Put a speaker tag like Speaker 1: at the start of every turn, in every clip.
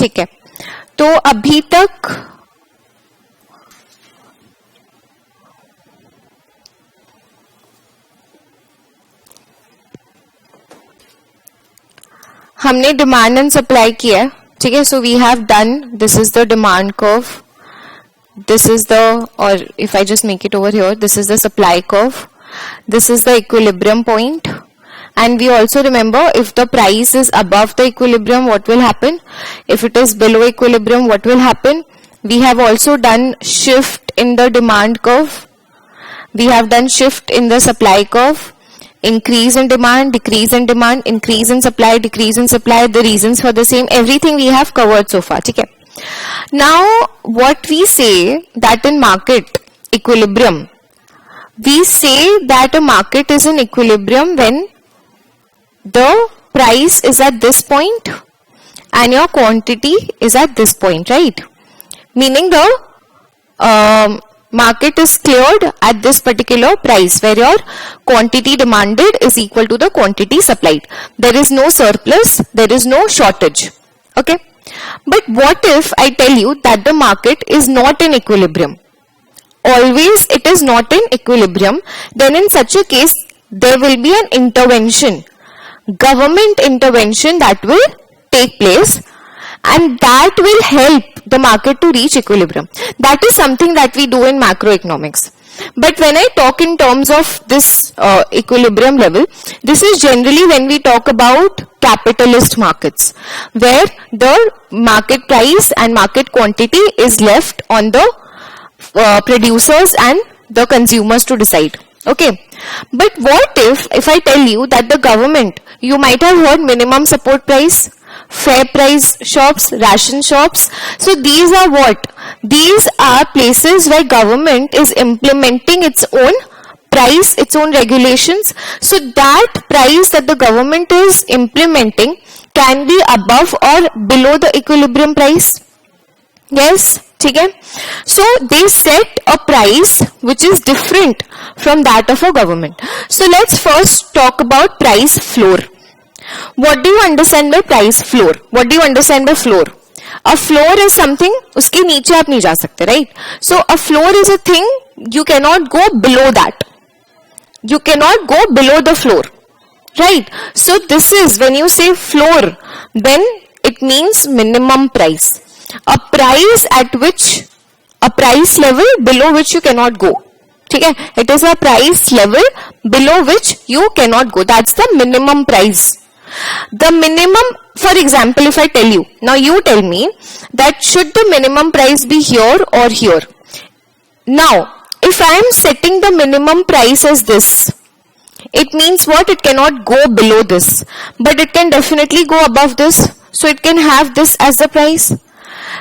Speaker 1: ठीक है, तो अभी तक हमने डिमांड एंड सप्लाई किया है, ठीक है. So we have done, this is the demand curve, this is the, or if I just make it over here, this is the supply curve, this is the equilibrium point, and we also remember if the price is above the equilibrium, what will happen? If it is below equilibrium, what will happen? We have also done shift in the demand curve, we have done shift in the supply curve, increase in demand, decrease in demand, increase in supply, decrease in supply, the reasons for the same, everything we have covered so far, okay. Now what we say that in market equilibrium, we say that a market is in equilibrium when the price is at this point and your quantity is at this point, right? Meaning the market is cleared at this particular price where your quantity demanded is equal to the quantity supplied. There is no surplus, there is no shortage, okay. But what if I tell you that the market is not in equilibrium? Always it is not in equilibrium. Then in such a case, there will be an intervention, government intervention that will take place, and that will help the market to reach equilibrium. That is something that we do in macroeconomics. But when I talk in terms of this equilibrium level, this is generally when we talk about capitalist markets, where the market price and market quantity is left on the producers and the consumers to decide, okay. But what if I tell you that the government, you might have heard minimum support price, fair price shops, ration shops. So these are what? These are places where government is implementing its own price, its own regulations. So that price that the government is implementing can be above or below the equilibrium price. Yes, okay. So they set a price which is different from that of a government. So let's first talk about price floor. What do you understand by price floor? What do you understand by floor? A floor is something, उसके नीचे आप नहीं जा सकते, right? So a floor is a thing, you cannot go below that. You cannot go below the floor, right? So this is, when you say floor, then it means minimum price. A price at which, a price level below which you cannot go. ठीक है? It is a price level below which you cannot go. That's the minimum price. The minimum, for example, if I tell you, now you tell me that should the minimum price be here or here. Now, if I am setting the minimum price as this, it means what? It cannot go below this, but it can definitely go above this. So it can have this as the price,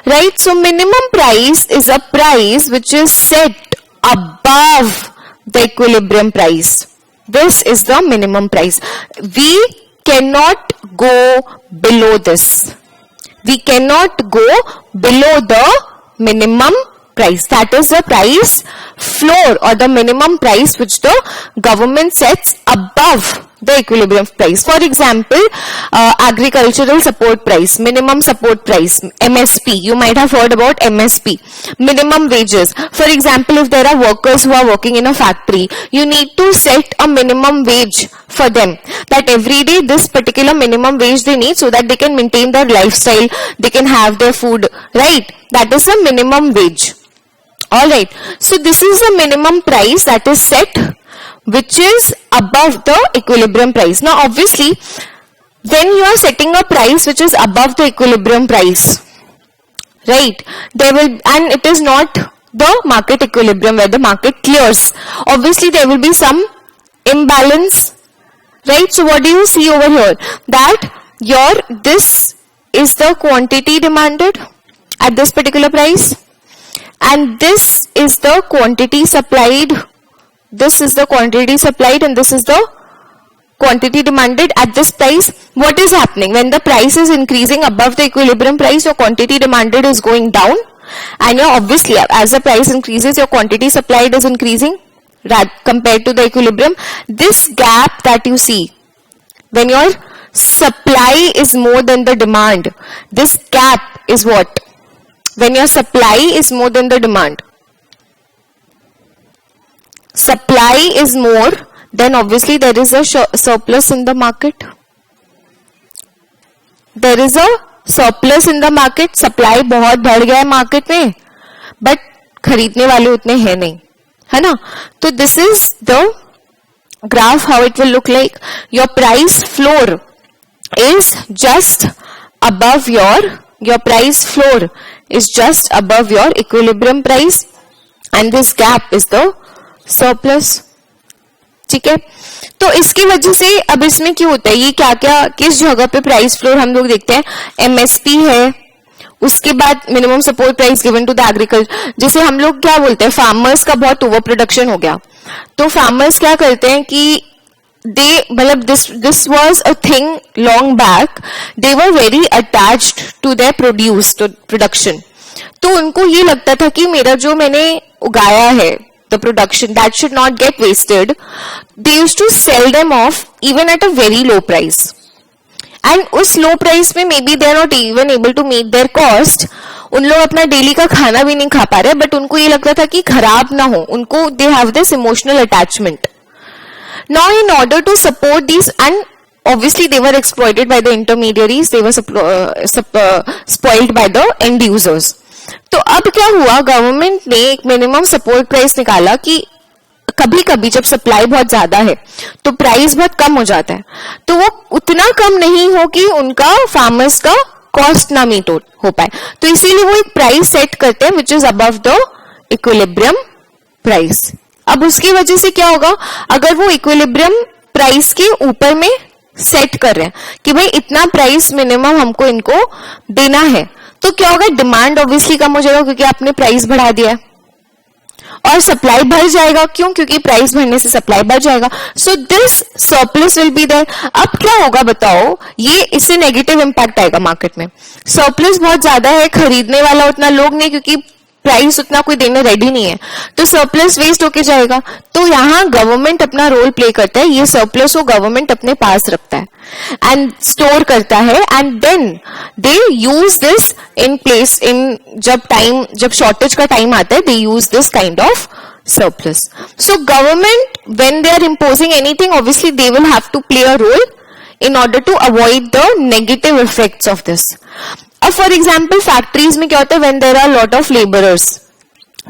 Speaker 1: right? So minimum price is a price which is set above the equilibrium price. This is the minimum price. We cannot go below this. We cannot go below the minimum price. That is the price floor or the minimum price which the government sets above the equilibrium price. For example, agricultural support price, minimum support price, MSP. You might have heard about MSP, minimum wages. For example, if there are workers who are working in a factory, you need to set a minimum wage for them, that every day this particular minimum wage they need so that they can maintain their lifestyle, they can have their food, right? That is the minimum wage. Alright, so this is the minimum price that is set, which is above the equilibrium price. Now obviously, when you are setting a price which is above the equilibrium price, right, there will, and it is not the market equilibrium where the market clears, obviously there will be some imbalance, right? So what do you see over here? That this is the quantity demanded at this particular price, and this is the quantity supplied. This is the quantity supplied and this is the quantity demanded at this price. What is happening? When the price is increasing above the equilibrium price, your quantity demanded is going down, and your, obviously as the price increases, your quantity supplied is increasing compared to the equilibrium. This gap that you see, when your supply is more than the demand. This gap is what? When your supply is more than the demand. Supply is more, then obviously there is a surplus in the market. There is a surplus in the market. Supply बहुत बढ़ गया है market में, but खरीदने वाले उतने हैं नहीं, है ना? तो this is the graph how it will look like. Your price floor is just above your price floor is just above your equilibrium price and this gap is the surplus. ठीक है, तो इसकी वजह से अब इसमें क्या होता है, ये क्या क्या किस जगह पे प्राइस फ्लोर हम लोग देखते हैं, एमएसपी है, उसके बाद minimum support price given to the agriculture. जैसे हम लोग क्या बोलते हैं, फार्मर्स का बहुत ओवर प्रोडक्शन हो गया, तो फार्मर्स क्या करते हैं कि दे मतलब this was a thing long back, they were very attached to their production. तो उनको ये लगता था कि मेरा जो मैंने उगाया है, the production that should not get wasted, they used to sell them off even at a very low price, and उस low price में maybe they are not even able to meet their cost. उन लोग अपना daily का खाना भी नहीं खा पा रहे, बट उनको ये लगता था कि खराब ना हो, उनको they have this emotional attachment. Now in order to support these, and obviously they were exploited by the intermediaries, they were spoiled by the end users. तो अब क्या हुआ, गवर्नमेंट ने एक मिनिमम सपोर्ट प्राइस निकाला कि कभी कभी जब सप्लाई बहुत ज्यादा है तो प्राइस बहुत कम हो जाता है, तो वो उतना कम नहीं हो कि उनका फार्मर्स का कॉस्ट ना मीट हो पाए, तो इसीलिए वो एक प्राइस सेट करते हैं which is above the equilibrium price. अब उसकी वजह से क्या होगा, अगर वो इक्विलिब्रियम प्राइस के ऊपर में सेट कर रहे हैं कि भाई इतना प्राइस मिनिमम हमको इनको देना है, तो क्या होगा, डिमांड ऑब्वियसली कम हो जाएगा क्योंकि आपने प्राइस बढ़ा दिया है, और सप्लाई बढ़ जाएगा. क्यों? क्योंकि प्राइस बढ़ने से सप्लाई बढ़ जाएगा. So this surplus will be there. अब क्या होगा बताओ, ये इससे नेगेटिव इंपैक्ट आएगा मार्केट में. सरप्लस बहुत ज्यादा है, खरीदने वाला उतना लोग नहीं, क्योंकि प्राइस उतना कोई देने रेडी नहीं है, तो सरप्लस वेस्ट होके जाएगा. तो यहाँ गवर्नमेंट अपना रोल प्ले करता है, ये सरप्लस को गवर्नमेंट अपने पास रखता है एंड स्टोर करता है, and then they use this in place in जब शॉर्टेज का टाइम आता है, they use this kind of surplus. So government, when they are imposing anything, obviously they will have to play a role in order to avoid the negative effects of this. अब for example factories में क्या होता है, when there are lot of labourers,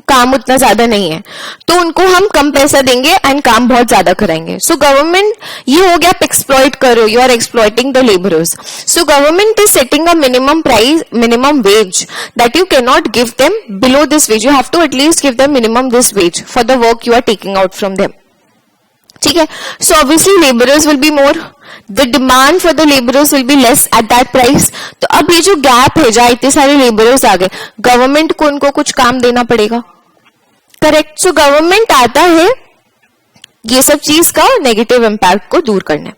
Speaker 1: काम उतना ज्यादा नहीं है, तो उनको हम कम पैसा देंगे एंड काम बहुत ज्यादा कराएंगे. सो गवर्नमेंट, ये हो गया आप एक्सप्लॉइट करो, you are exploiting the labourers. So government is setting a minimum price, minimum wage that you can not give them below this wage, you have to at least give them minimum this wage for the work you are taking out from them. ठीक है, so obviously labourers will be more, the demand for the laborers will be less at that price. तो अब ये जो gap है, जहाँ इतने सारे लेबरर्स आ गए, गवर्नमेंट को उनको कुछ काम देना पड़ेगा, करेक्ट. सो गवर्नमेंट आता है ये सब चीज का नेगेटिव इंपैक्ट को दूर करने.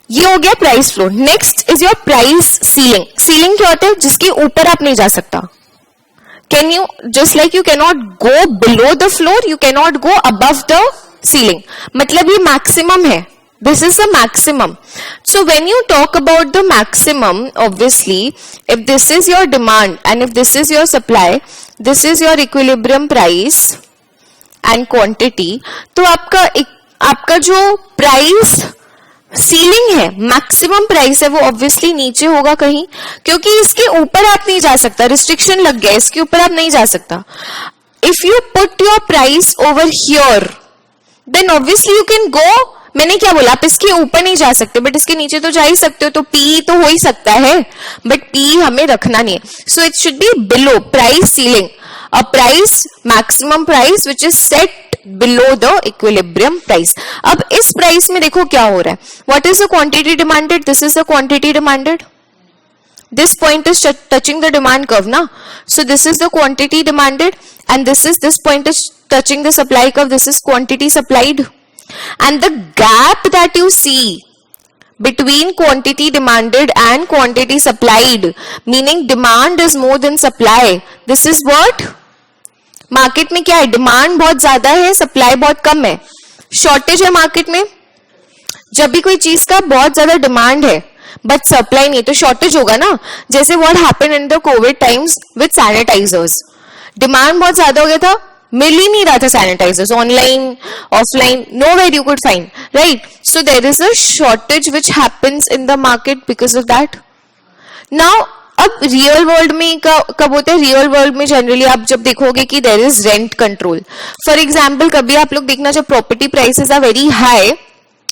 Speaker 1: ये हो गया price floor. Next is your price ceiling. Ceiling क्या होता है, जिसके ऊपर आप नहीं जा सकता. Can you, just like you cannot go below the floor, you cannot go above the ceiling. मतलब ये मैक्सिमम है. This is the maximum. So when you talk about the maximum, obviously, if this is your demand and if this is your supply, this is your equilibrium price and quantity. तो आपका जो price ceiling है, maximum price है, वो obviously नीचे होगा कहीं, क्योंकि इसके ऊपर आप नहीं जा सकता, रिस्ट्रिक्शन लग गया, इसके ऊपर आप नहीं जा सकता. If you put your price over here, then obviously you can go. मैंने क्या बोला, आप इसके ऊपर नहीं जा सकते, बट इसके नीचे तो जा ही सकते हो, तो पी तो हो ही सकता है, बट पी हमें रखना नहीं है. So it should be below price ceiling, a price maximum price which is set below the equilibrium price. अब इस प्राइस में देखो क्या हो रहा है, what is the quantity demanded, this is the quantity demanded, this point is touching the demand curve na, so this is the quantity demanded and this point is touching the supply curve, this is quantity supplied, and the gap that you see between quantity demanded and quantity supplied, meaning demand is more than supply, this is what market में क्या है, demand बहुत ज्यादा है, supply बहुत कम है, shortage है market में, जब भी कोई चीज का बहुत ज्यादा डिमांड है बट सप्लाई नहीं, तो शॉर्टेज होगा ना। जैसे what happened in the covid times with sanitisers, demand बहुत ज्यादा हो गया था, मिल ही नहीं रहा था sanitisers, online offline nowhere you could find, right? So there is a shortage which happens in the market because of that. Now अब real world में कब होता है? रियल वर्ल्ड में जनरली आप जब देखोगे कि there is rent control. For example कभी आप लोग देखना जब property prices are very high,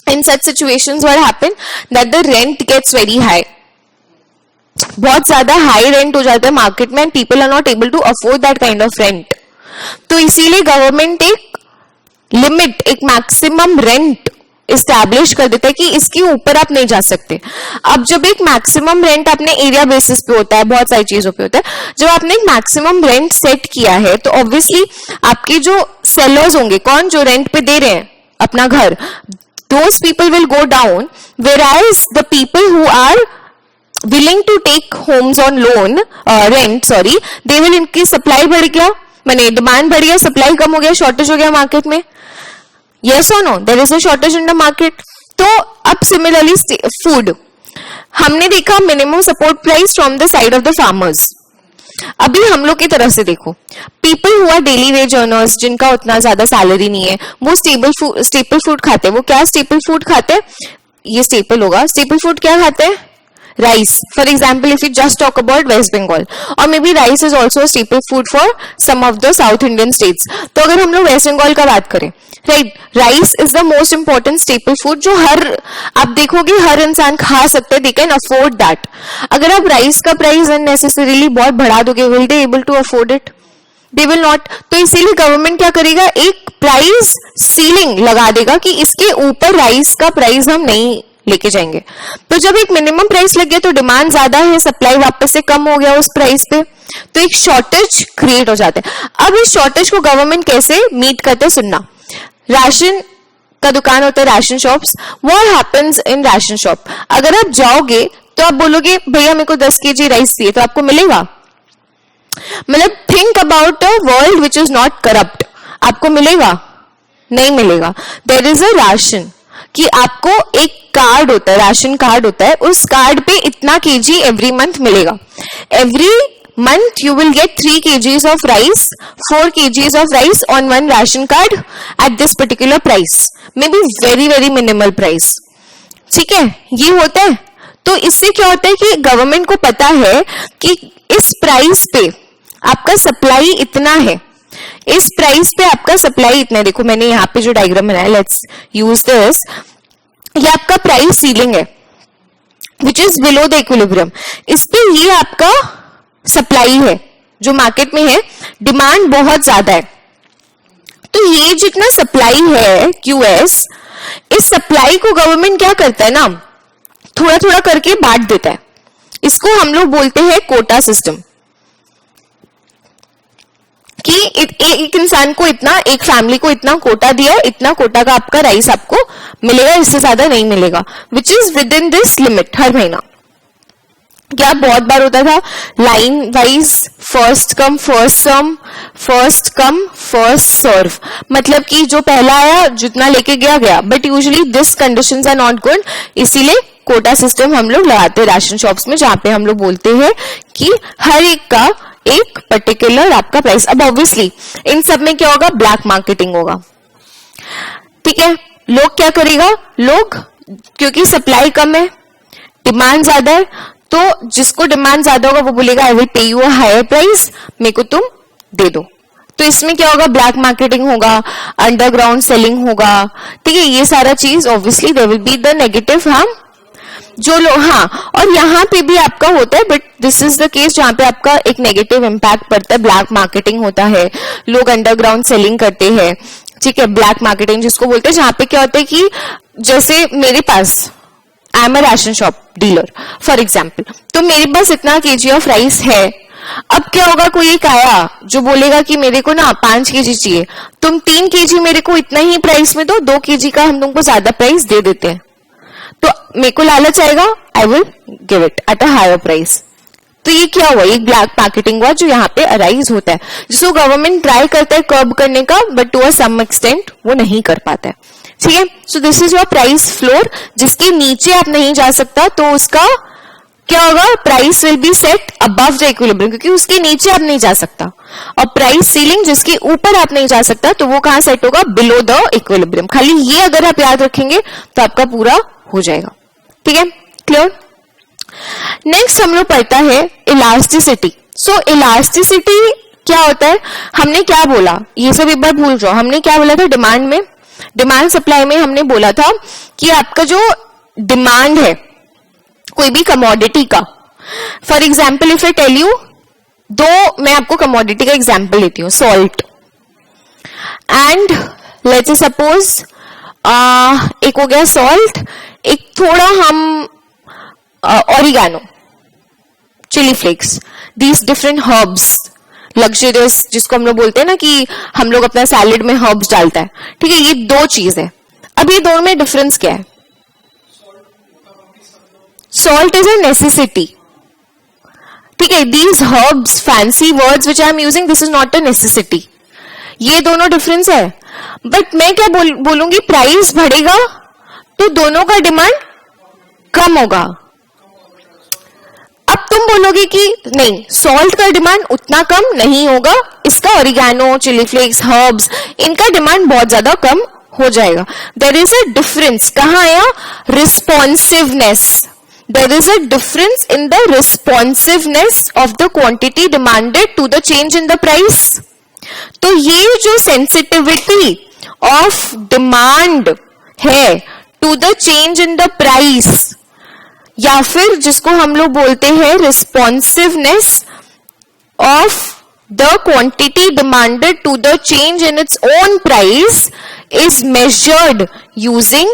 Speaker 1: in such situations what happen that the rent gets very high, बहुत ज्यादा हाई रेंट हो जाता है मार्केट में, people are not able to afford that kind of rent. तो इसीलिए गवर्नमेंट एक लिमिट, एक मैक्सिमम रेंट इस्टेब्लिश कर देता है कि इसके ऊपर आप नहीं जा सकते। अब जब एक मैक्सिमम रेंट अपने एरिया बेसिस पे होता है, बहुत सारी चीजों पे होता है, जब आपने एक मैक्सिमम रेंट सेट किया है तो ऑब्वियसली आपके जो सेलर्स होंगे, कौन जो रेंट पे दे रहे हैं अपना घर, those people will go down, whereas the people who are willing to take homes on loan, rent, sorry, they will, इनकी सप्लाई बढ़ गया, माने डिमांड बढ़ गया, सप्लाई कम हो गया, शॉर्टेज हो गया मार्केट में। Yes or no? There is a shortage in the market. तो अब सिमिलरली फूड, हमने देखा minimum support price from the side of the farmers. अभी हम लोग की तरफ से देखो, people who are daily wage earners, जिनका उतना ज्यादा सैलरी नहीं है, वो स्टेपल फूड खाते हैं। वो क्या स्टेपल फूड खाते हैं? ये स्टेपल होगा। स्टेपल फूड क्या खाते हैं? Rice. For example if you just talk about West Bengal, और may be rice is also staple food for some of the south Indian states. तो अगर हम लोग वेस्ट बंगाल का बात करें, right, rice is the most important staple food, जो आप देखोगे हर इंसान खा सकते हैं, दे कैन अफोर्ड दैट। अगर आप राइस का प्राइस अननेसेसरीली बहुत बढ़ा दोगे, will they able to afford it? They will not. तो इसीलिए गवर्नमेंट क्या करेगा, एक प्राइस सीलिंग लगा देगा कि इसके ऊपर राइस का प्राइस हम नहीं लेके जाएंगे। तो जब एक मिनिमम प्राइस लग गया तो डिमांड ज्यादा है, सप्लाई वापस से कम हो गया उस प्राइस पे, तो एक शॉर्टेज क्रिएट हो जाता है। अब इस शॉर्टेज को गवर्नमेंट कैसे मीट करते हैं? सुनना, राशन का दुकान होता है, ration shops. What happens in ration shop? अगर आप जाओगे तो आप बोलोगे भैया मेरे को 10 kg राइस चाहिए, तो आपको मिलेगा? मतलब think about a world which is not corrupt, आपको मिलेगा? नहीं मिलेगा। देयर इज अ राशन कि आपको एक कार्ड होता है, राशन कार्ड होता है, उस कार्ड पे इतना kg एवरी मंथ मिलेगा। Every month you will get 3 kgs of rice, 4 kgs of rice on one ration card at this particular price, maybe very minimal price। ठीक है, ये होता है। तो इससे क्या होता है कि गवर्नमेंट को पता है कि इस प्राइस पे आपका सप्लाई इतना है, इस प्राइस पे आपका सप्लाई इतना है। देखो मैंने यहाँ पे जो डायग्राम बनाया, लेट्स यूज दिस, ये आपका प्राइस सीलिंग है which is below the equilibrium. इस पे ये आपका सप्लाई है जो मार्केट में है, डिमांड बहुत ज्यादा है। तो ये जितना सप्लाई है QS, इस सप्लाई को गवर्नमेंट क्या करता है ना, थोड़ा थोड़ा करके बांट देता है। इसको हम लोग बोलते हैं कोटा सिस्टम, कि एक इंसान को इतना, एक फैमिली को इतना कोटा दिया, इतना कोटा का आपका राइस आपको मिलेगा, इससे ज्यादा नहीं मिलेगा, which is within this limit हर महीना। क्या बहुत बार होता था line wise, first come first serve, मतलब कि जो पहला आया जितना लेके गया, but usually this conditions are not good. इसीलिए कोटा सिस्टम हम लोग लगाते हैं राशन शॉप्स में, जहां पे हम लोग बोलते हैं कि हर एक का एक पर्टिकुलर आपका प्राइस। अब ऑब्वियसली इन सब में क्या होगा, ब्लैक मार्केटिंग होगा। ठीक है, लोग क्या करेगा, लोग क्योंकि सप्लाई कम है, डिमांड ज्यादा है, तो जिसको डिमांड ज्यादा होगा वो बोलेगा I will pay you a higher price, मेरे को तुम दे दो। तो इसमें क्या होगा, ब्लैक मार्केटिंग होगा, अंडरग्राउंड सेलिंग होगा। ठीक है, ये सारा चीज obviously there will be the negative harm जो लोग, हाँ, और यहाँ पे भी आपका होता है, but this is the case जहां पे आपका एक नेगेटिव इम्पैक्ट पड़ता है, ब्लैक मार्केटिंग होता है, लोग अंडरग्राउंड सेलिंग करते हैं। ठीक है, ब्लैक मार्केटिंग जिसको बोलते हैं, जहां पे क्या होता है कि जैसे मेरे पास, I am a ration shop dealer for example, तो मेरे पास इतना kg ऑफ राइस है। अब क्या होगा, कोई एक आया जो बोलेगा कि मेरे को ना 5 kg चाहिए, तुम 3 kg मेरे को इतना ही प्राइस में दो, 2 kg का हम तुमको ज्यादा प्राइस दे देते हैं, तो मेरे को लालच आएगा, I will give it at a higher price. तो ये क्या हुआ, एक ब्लैक मार्केटिंग हुआ जो यहाँ पे अराइज होता है, जिसको गवर्नमेंट ट्राई करता है कर्ब करने का, but to a some extent वो नहीं कर पाता है। ठीक है, so this is your price floor, जिसके नीचे आप नहीं जा सकता तो उसका क्या होगा, price will be set above the equilibrium, क्योंकि उसके नीचे आप नहीं जा सकता, और प्राइस सीलिंग जिसके ऊपर आप नहीं जा सकता तो वो कहां सेट होगा, बिलो द इक्विलिब्रियम। खाली ये अगर आप याद रखेंगे तो आपका पूरा हो जाएगा। ठीक है, क्लियर। नेक्स्ट हम लोग पढ़ता है इलास्टिसिटी। सो इलास्टिसिटी क्या होता है, हमने क्या बोला, ये सब एक बार भूल जाओ, हमने क्या बोला था डिमांड में, डिमांड सप्लाई में हमने बोला था कि आपका जो डिमांड है कोई भी कमोडिटी का, for example if I tell you, दो मैं आपको कमोडिटी का एग्जाम्पल देती हूँ, सॉल्ट एंड लेट्स सपोज एक हो गया सॉल्ट, एक थोड़ा हम oregano, chilli flakes, these different herbs, luxurious जिसको हम लोग बोलते हैं ना कि हम लोग अपना सैलेड में हर्ब्स डालता है। ठीक है, ये दो चीज है। अब ये दोनों में डिफरेंस क्या है, salt is a necessity. ठीक है, these herbs, fancy words which I am using, this is not a necessity. ये दोनों डिफरेंस है। बट मैं क्या बोलूंगी, प्राइस बढ़ेगा तो दोनों का डिमांड कम होगा। अब तुम बोलोगे कि नहीं, सॉल्ट का डिमांड उतना कम नहीं होगा, इसका ऑरिगेनो, चिली फ्लेक्स, हर्ब्स, इनका डिमांड बहुत ज्यादा कम हो जाएगा। देयर इज अ डिफरेंस, कहां आया, responsiveness. There is a difference in the responsiveness of the quantity demanded to the change in the price. तो ये जो sensitivity of demand है to the change in the price, या फिर जिसको हम लोग बोलते हैं responsiveness of the quantity demanded to the change in its own price, is measured using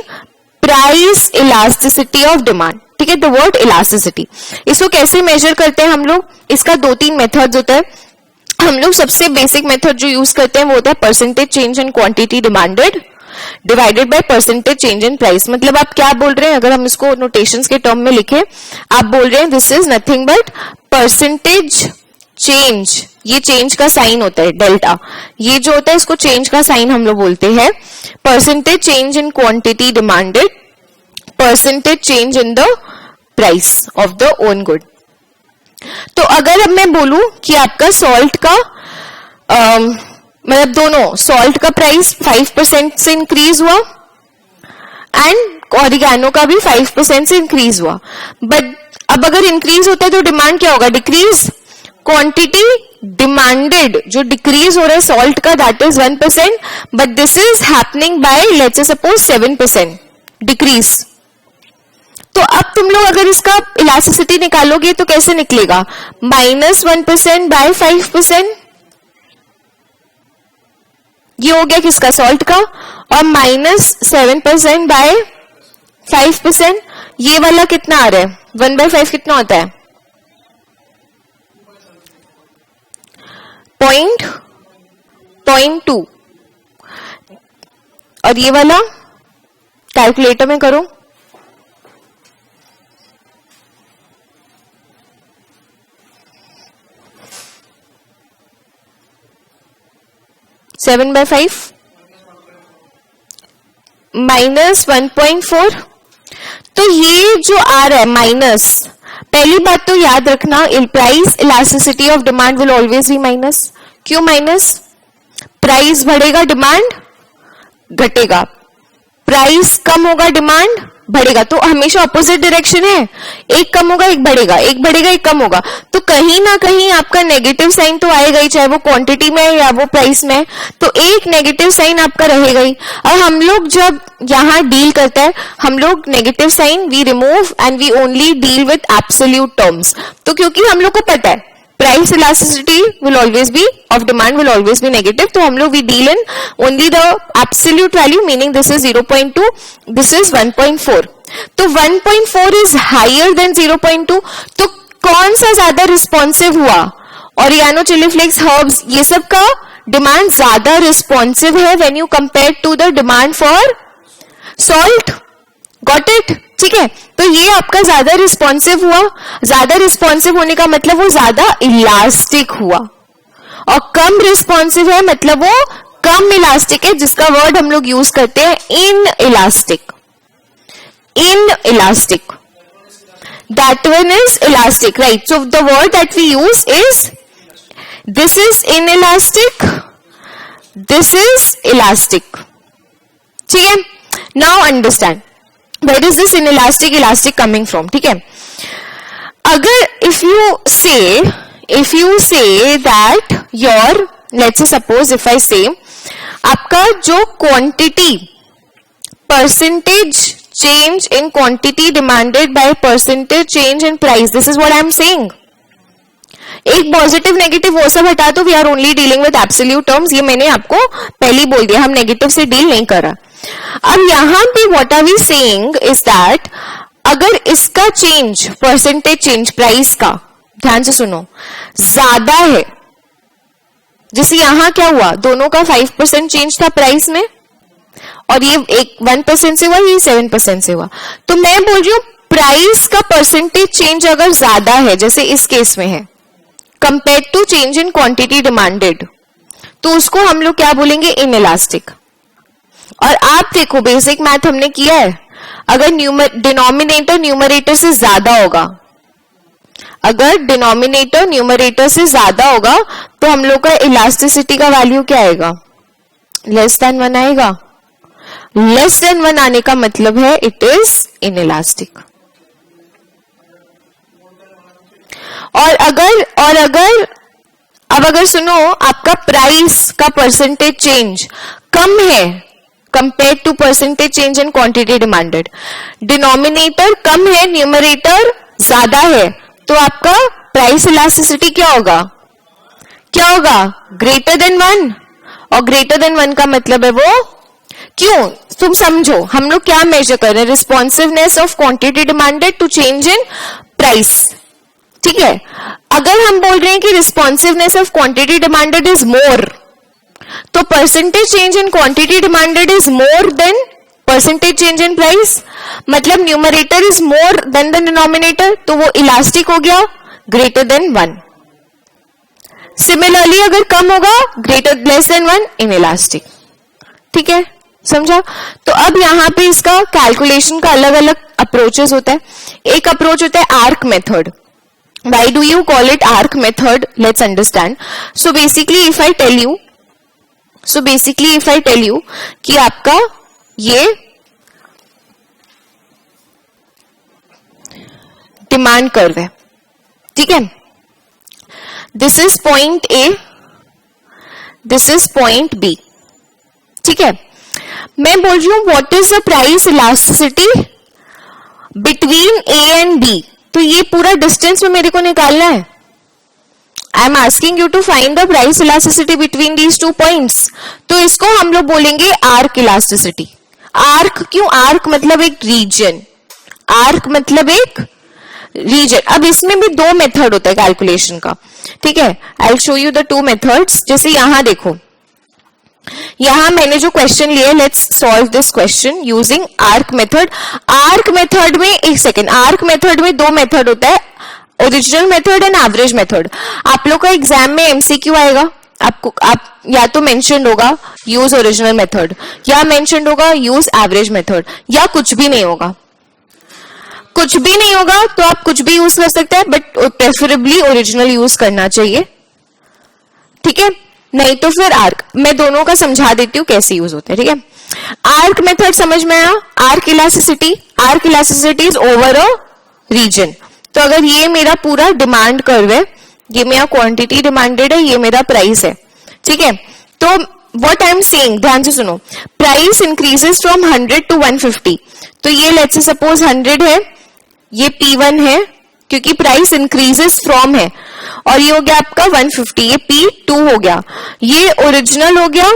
Speaker 1: price elasticity of demand. ठीक है, द वर्ड इलास्टिसिटी, इसको कैसे मेजर करते हैं हम लोग, इसका दो तीन मेथड्स होता है। हम लोग सबसे बेसिक मेथड जो यूज करते हैं वो होता है percentage change in quantity demanded divided by percentage change in price. मतलब आप क्या बोल रहे हैं, अगर हम इसको नोटेशंस के टर्म में लिखें, आप बोल रहे हैं this is nothing but percentage change, ये चेंज का साइन होता है डेल्टा, ये जो होता है इसको चेंज का साइन हम लोग बोलते हैं, percentage change in quantity demanded percentage change in the price of the own good. तो अगर अब मैं बोलूं कि आपका सॉल्ट का मतलब दोनों, सॉल्ट का प्राइस 5% से इंक्रीज हुआ एंड ऑरिगेनो का भी 5% से इंक्रीज हुआ, बट अब अगर इंक्रीज होता है तो डिमांड क्या होगा, डिक्रीज। क्वांटिटी डिमांडेड जो डिक्रीज हो रहा है सॉल्ट का, that is 1%, but this is happening by let's suppose 7% decrease. तो अब तुम लोग अगर इसका इलास्टिसिटी निकालोगे तो कैसे निकलेगा, -1% बाय 5%, ये हो गया किसका, सॉल्ट का, और -7% बाय 5%, ये वाला कितना आ रहा है, 1/5 कितना होता है, 0.2, और ये वाला कैलकुलेटर में करो, 7/5 -1.4। तो ये जो आ रहा है माइनस, पहली बात तो याद रखना, price elasticity of demand will always B minus. क्यों माइनस, प्राइस बढ़ेगा डिमांड घटेगा, प्राइस कम होगा डिमांड बढ़ेगा, तो हमेशा ऑपोजिट डायरेक्शन है, एक कम होगा एक बढ़ेगा, एक बढ़ेगा एक कम होगा, तो कहीं ना कहीं आपका नेगेटिव साइन तो आएगा ही, चाहे वो क्वांटिटी में या वो प्राइस में, तो एक नेगेटिव साइन आपका रहेगा ही। और हम लोग जब यहाँ डील करते हैं, हम लोग negative sign we remove and we only deal with absolute terms. तो क्योंकि हम लोग को पता है price elasticity will always be of demand will always be negative, तो हम लोग we deal in only the absolute value, meaning this is 0.2, this is 1.4। तो 1.4 इज हायर देन 0.2, तो कौन सा ज्यादा रिस्पॉन्सिव हुआ, ऑरिगेनो, चिली फ्लेक्स, हर्ब्स, ये सब का डिमांड ज्यादा रिस्पॉन्सिव है when you compare to the demand for salt. Got it, ठीक है। तो ये आपका ज्यादा रिस्पॉन्सिव हुआ, ज्यादा रिस्पॉन्सिव होने का मतलब वो ज्यादा इलास्टिक हुआ, और कम रिस्पॉन्सिव है मतलब वो कम इलास्टिक है, जिसका वर्ड हम लोग यूज करते हैं in elastic. In elastic, that one is elastic, right? So the word that we use is, this is inelastic, this is elastic. ठीक है? Now understand, where is this inelastic elastic coming from? ठीक है? अगर if you say that your, let's say suppose if I say, आपका जो quantity, percentage change in quantity demanded by percentage change in price, this is what I am saying. एक positive negative वो सब हटा, तो we are only dealing with absolute terms. ये मैंने आपको पहले ही बोल दिया, हम नेगेटिव से डील नहीं कर रहा. अब यहां पे what are we saying is that अगर इसका चेंज, परसेंटेज चेंज प्राइस का, ध्यान से सुनो, ज्यादा है, जैसे यहां क्या हुआ, दोनों का 5% चेंज था प्राइस में, और ये एक 1% से हुआ, ये 7% से हुआ. तो मैं बोल रही हूं प्राइस का परसेंटेज चेंज अगर ज्यादा है, जैसे इस केस में है, compare to change in quantity demanded, तो उसको हम लोग क्या बोलेंगे, इनइलास्टिक. और आप देखो बेसिक मैथ हमने किया है, अगर डिनोमिनेटर न्यूमरेटर से ज्यादा होगा, अगर डिनोमिनेटर न्यूमरेटर से ज्यादा होगा, तो हम लोग का इलास्टिसिटी का वैल्यू क्या आएगा, लेस देन 1 आएगा. लेस देन 1 आने का मतलब है इट इज इनइलास्टिक. और अगर सुनो, आपका प्राइस का परसेंटेज चेंज कम है compare to percentage change in quantity demanded, denominator कम है, न्यूमरेटर ज्यादा है, तो आपका प्राइस इलास्टिसिटी क्या होगा, ग्रेटर देन 1. और ग्रेटर देन 1 का मतलब है वो, क्यों, तुम समझो, हम लोग क्या मेजर कर रहे हैं, responsiveness of quantity demanded to change in price. ठीक है? अगर हम बोल रहे हैं कि responsiveness of quantity demanded is more, तो percentage change in quantity demanded is more than percentage change in price, मतलब numerator is more than the denominator, तो वो इलास्टिक हो गया, ग्रेटर देन 1. सिमिलरली अगर कम होगा, ग्रेटर लेस देन 1, इनइलास्टिक. ठीक है, समझा? तो अब यहां पे इसका कैलकुलेशन का अलग अलग अप्रोचेस होता है. एक अप्रोच होता है arc method. Why do you call it arc method? Let's understand. So basically if I tell you कि आपका ये डिमांड कर्व है, ठीक है, this is point A, this is point B. ठीक है, मैं बोल रही हूं what is the price elasticity between A and B. तो ये पूरा डिस्टेंस में मेरे को निकालना है. I am asking you to find the price elasticity between these 2 points. तो इसको हम लोग बोलेंगे आर्क इलास्टिसिटी. आर्क क्यों? आर्क मतलब एक रीजन, आर्क मतलब एक रीजन. अब इसमें भी 2 मेथड होता है कैलकुलेशन का. ठीक है, I will show you the 2 methods. जैसे यहां देखो, यहां मैंने जो क्वेश्चन लिया, let's solve this question using arc method. Arc method में, एक सेकेंड, आर्क मेथड में 2 मेथड होता है, original method and average method. आप लोग का एग्जाम में एमसीक्यू आएगा, आप या तो मेंशन होगा यूज ओरिजिनल मेथड, या मेंशन होगा यूज एवरेज मेथड, या कुछ भी नहीं होगा. कुछ भी नहीं होगा तो आप कुछ भी यूज कर सकते हैं, बट प्रेफरेबली ओरिजिनल यूज करना चाहिए. ठीक है, नहीं तो फिर आर्क. मैं दोनों का समझा देती हूँ कैसे यूज होता है. ठीक है, आर्क मेथड समझ में आया. Arc elasticity is over a region. तो अगर ये मेरा पूरा डिमांड कर्व है, ये मेरा क्वांटिटी डिमांडेड है, ये मेरा प्राइस है. ठीक है, तो व्हाट आई एम सेइंग, ध्यान से सुनो, प्राइस इंक्रीजेस फ्रॉम 100 to 150. तो ये लेट्स से सपोज 100 है, ये P1 है, क्योंकि प्राइस इंक्रीजेस फ्रॉम है, और ये हो गया आपका 150, ये P2 हो गया, ये ओरिजिनल हो गया,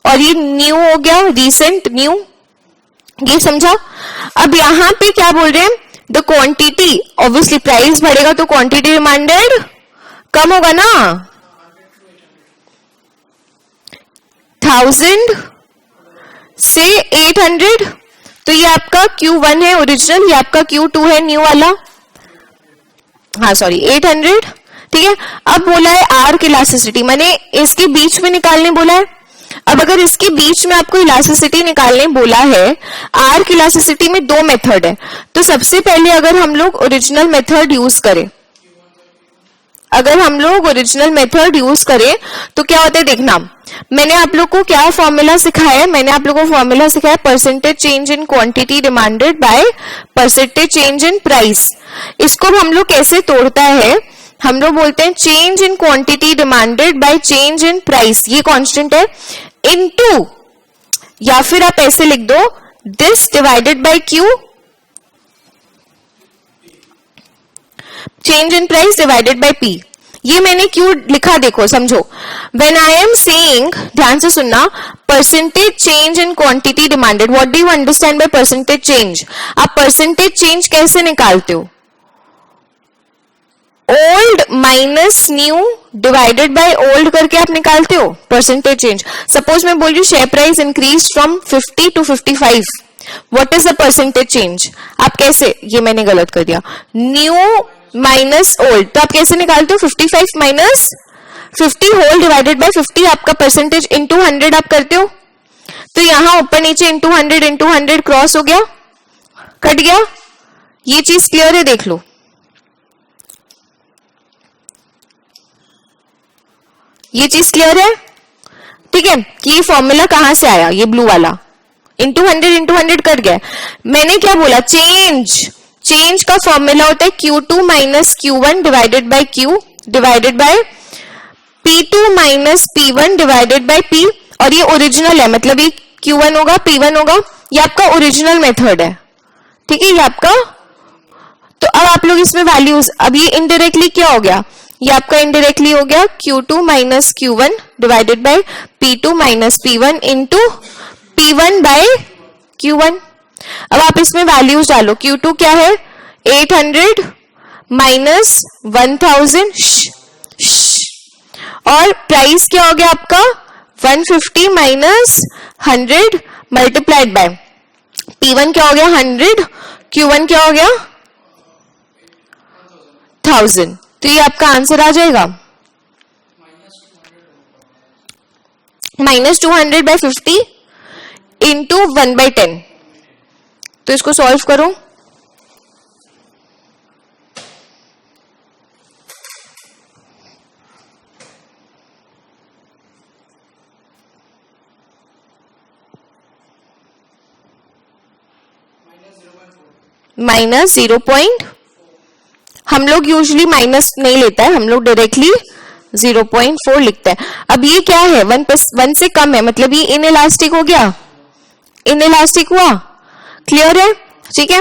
Speaker 1: और ये न्यू हो गया, रीसेंट न्यू. ये समझा? अब यहां पे क्या बोल रहे हैं, द क्वांटिटी, ऑब्वियसली प्राइस बढ़ेगा तो क्वांटिटी डिमांडेड कम होगा ना. 1000 से 800, तो ये आपका Q1 है ओरिजिनल, ये आपका Q2 है न्यू वाला. हाँ सॉरी, 800. ठीक है। अब बोला है आर्क इलास्टिसिटी, मैंने इसके बीच में निकालने बोला है। अब अगर इसके बीच में आपको इलास्टिसिटी निकालने बोला है, आर्क इलास्टिसिटी में दो मेथड है, तो सबसे पहले अगर हम लोग ओरिजिनल मेथड यूज करें, तो क्या होता है देखना। मैंने आप लोग को क्या फॉर्मूला सिखाया है, मैंने आप लोग को फॉर्मूला सिखाया percentage change in quantity demanded by percentage change in price. इसको हम लोग कैसे तोड़ता है, हम लोग बोलते हैं change in quantity demanded bye change in price, ये कांस्टेंट है, इनटू, या फिर आप ऐसे लिख दो this divided by Q, change in price divided by P. ये मैंने क्यों लिखा देखो, समझो। व्हेन आई एम सेइंग, ध्यान से सुनना, percentage change in quantity demanded, what do you understand by percentage change? आप परसेंटेज चेंज कैसे निकालते हो? Old minus nu divided by old करके आप निकालते हो परसेंटेज चेंज। सपोज मैं बोल रही हूँ share price increase from 50 to 55, what is the percentage change? आप कैसे, ये मैंने गलत कर दिया, न्यू माइनस ओल्ड, तो आप कैसे निकालते हो? 55 माइनस 50 होल डिवाइडेड बाय 50, आपका परसेंटेज इंटू 100 आप करते हो। तो यहां ऊपर नीचे इंटू 100 क्रॉस हो गया, कट गया। ये चीज क्लियर है, देख लो। ये चीज क्लियर है, ठीक है। कि ये फॉर्मूला कहां से आया, ये ब्लू वाला, इंटू 100 कट गया। मैंने क्या बोला, चेंज का फॉर्मूला होता है Q2 minus Q1 divided bye Q divided by P2 minus P1 divided by P, और ये ओरिजिनल है, मतलब ये Q1 होगा, P1 होगा, ये आपका ओरिजिनल मेथड है, ठीक है, ये आपका। तो अब आप लोग इसमें वैल्यूज, अब ये इनडायरेक्टली क्या हो गया, ये आपका इनडायरेक्टली हो गया Q2 minus Q1 divided by P2 minus P1 into P1 by Q1। अब आप इसमें वैल्यूज डालो, Q2 क्या है 800 माइनस 1000 और प्राइस क्या हो गया आपका 150 माइनस 100 मल्टीप्लाइड बाय P1 क्या हो गया 100, Q1 क्या हो गया 1000। तो ये आपका आंसर आ जाएगा -200 बाय 50 इंटू 1/10। तो इसको सॉल्व करो, -0. हम लोग यूजुअली माइनस नहीं लेता है, हम लोग डायरेक्टली 0.4 लिखता है। अब ये क्या है 1 से कम है, मतलब ये इनइलास्टिक हो गया, इनइलास्टिक हुआ, क्लियर है, ठीक है।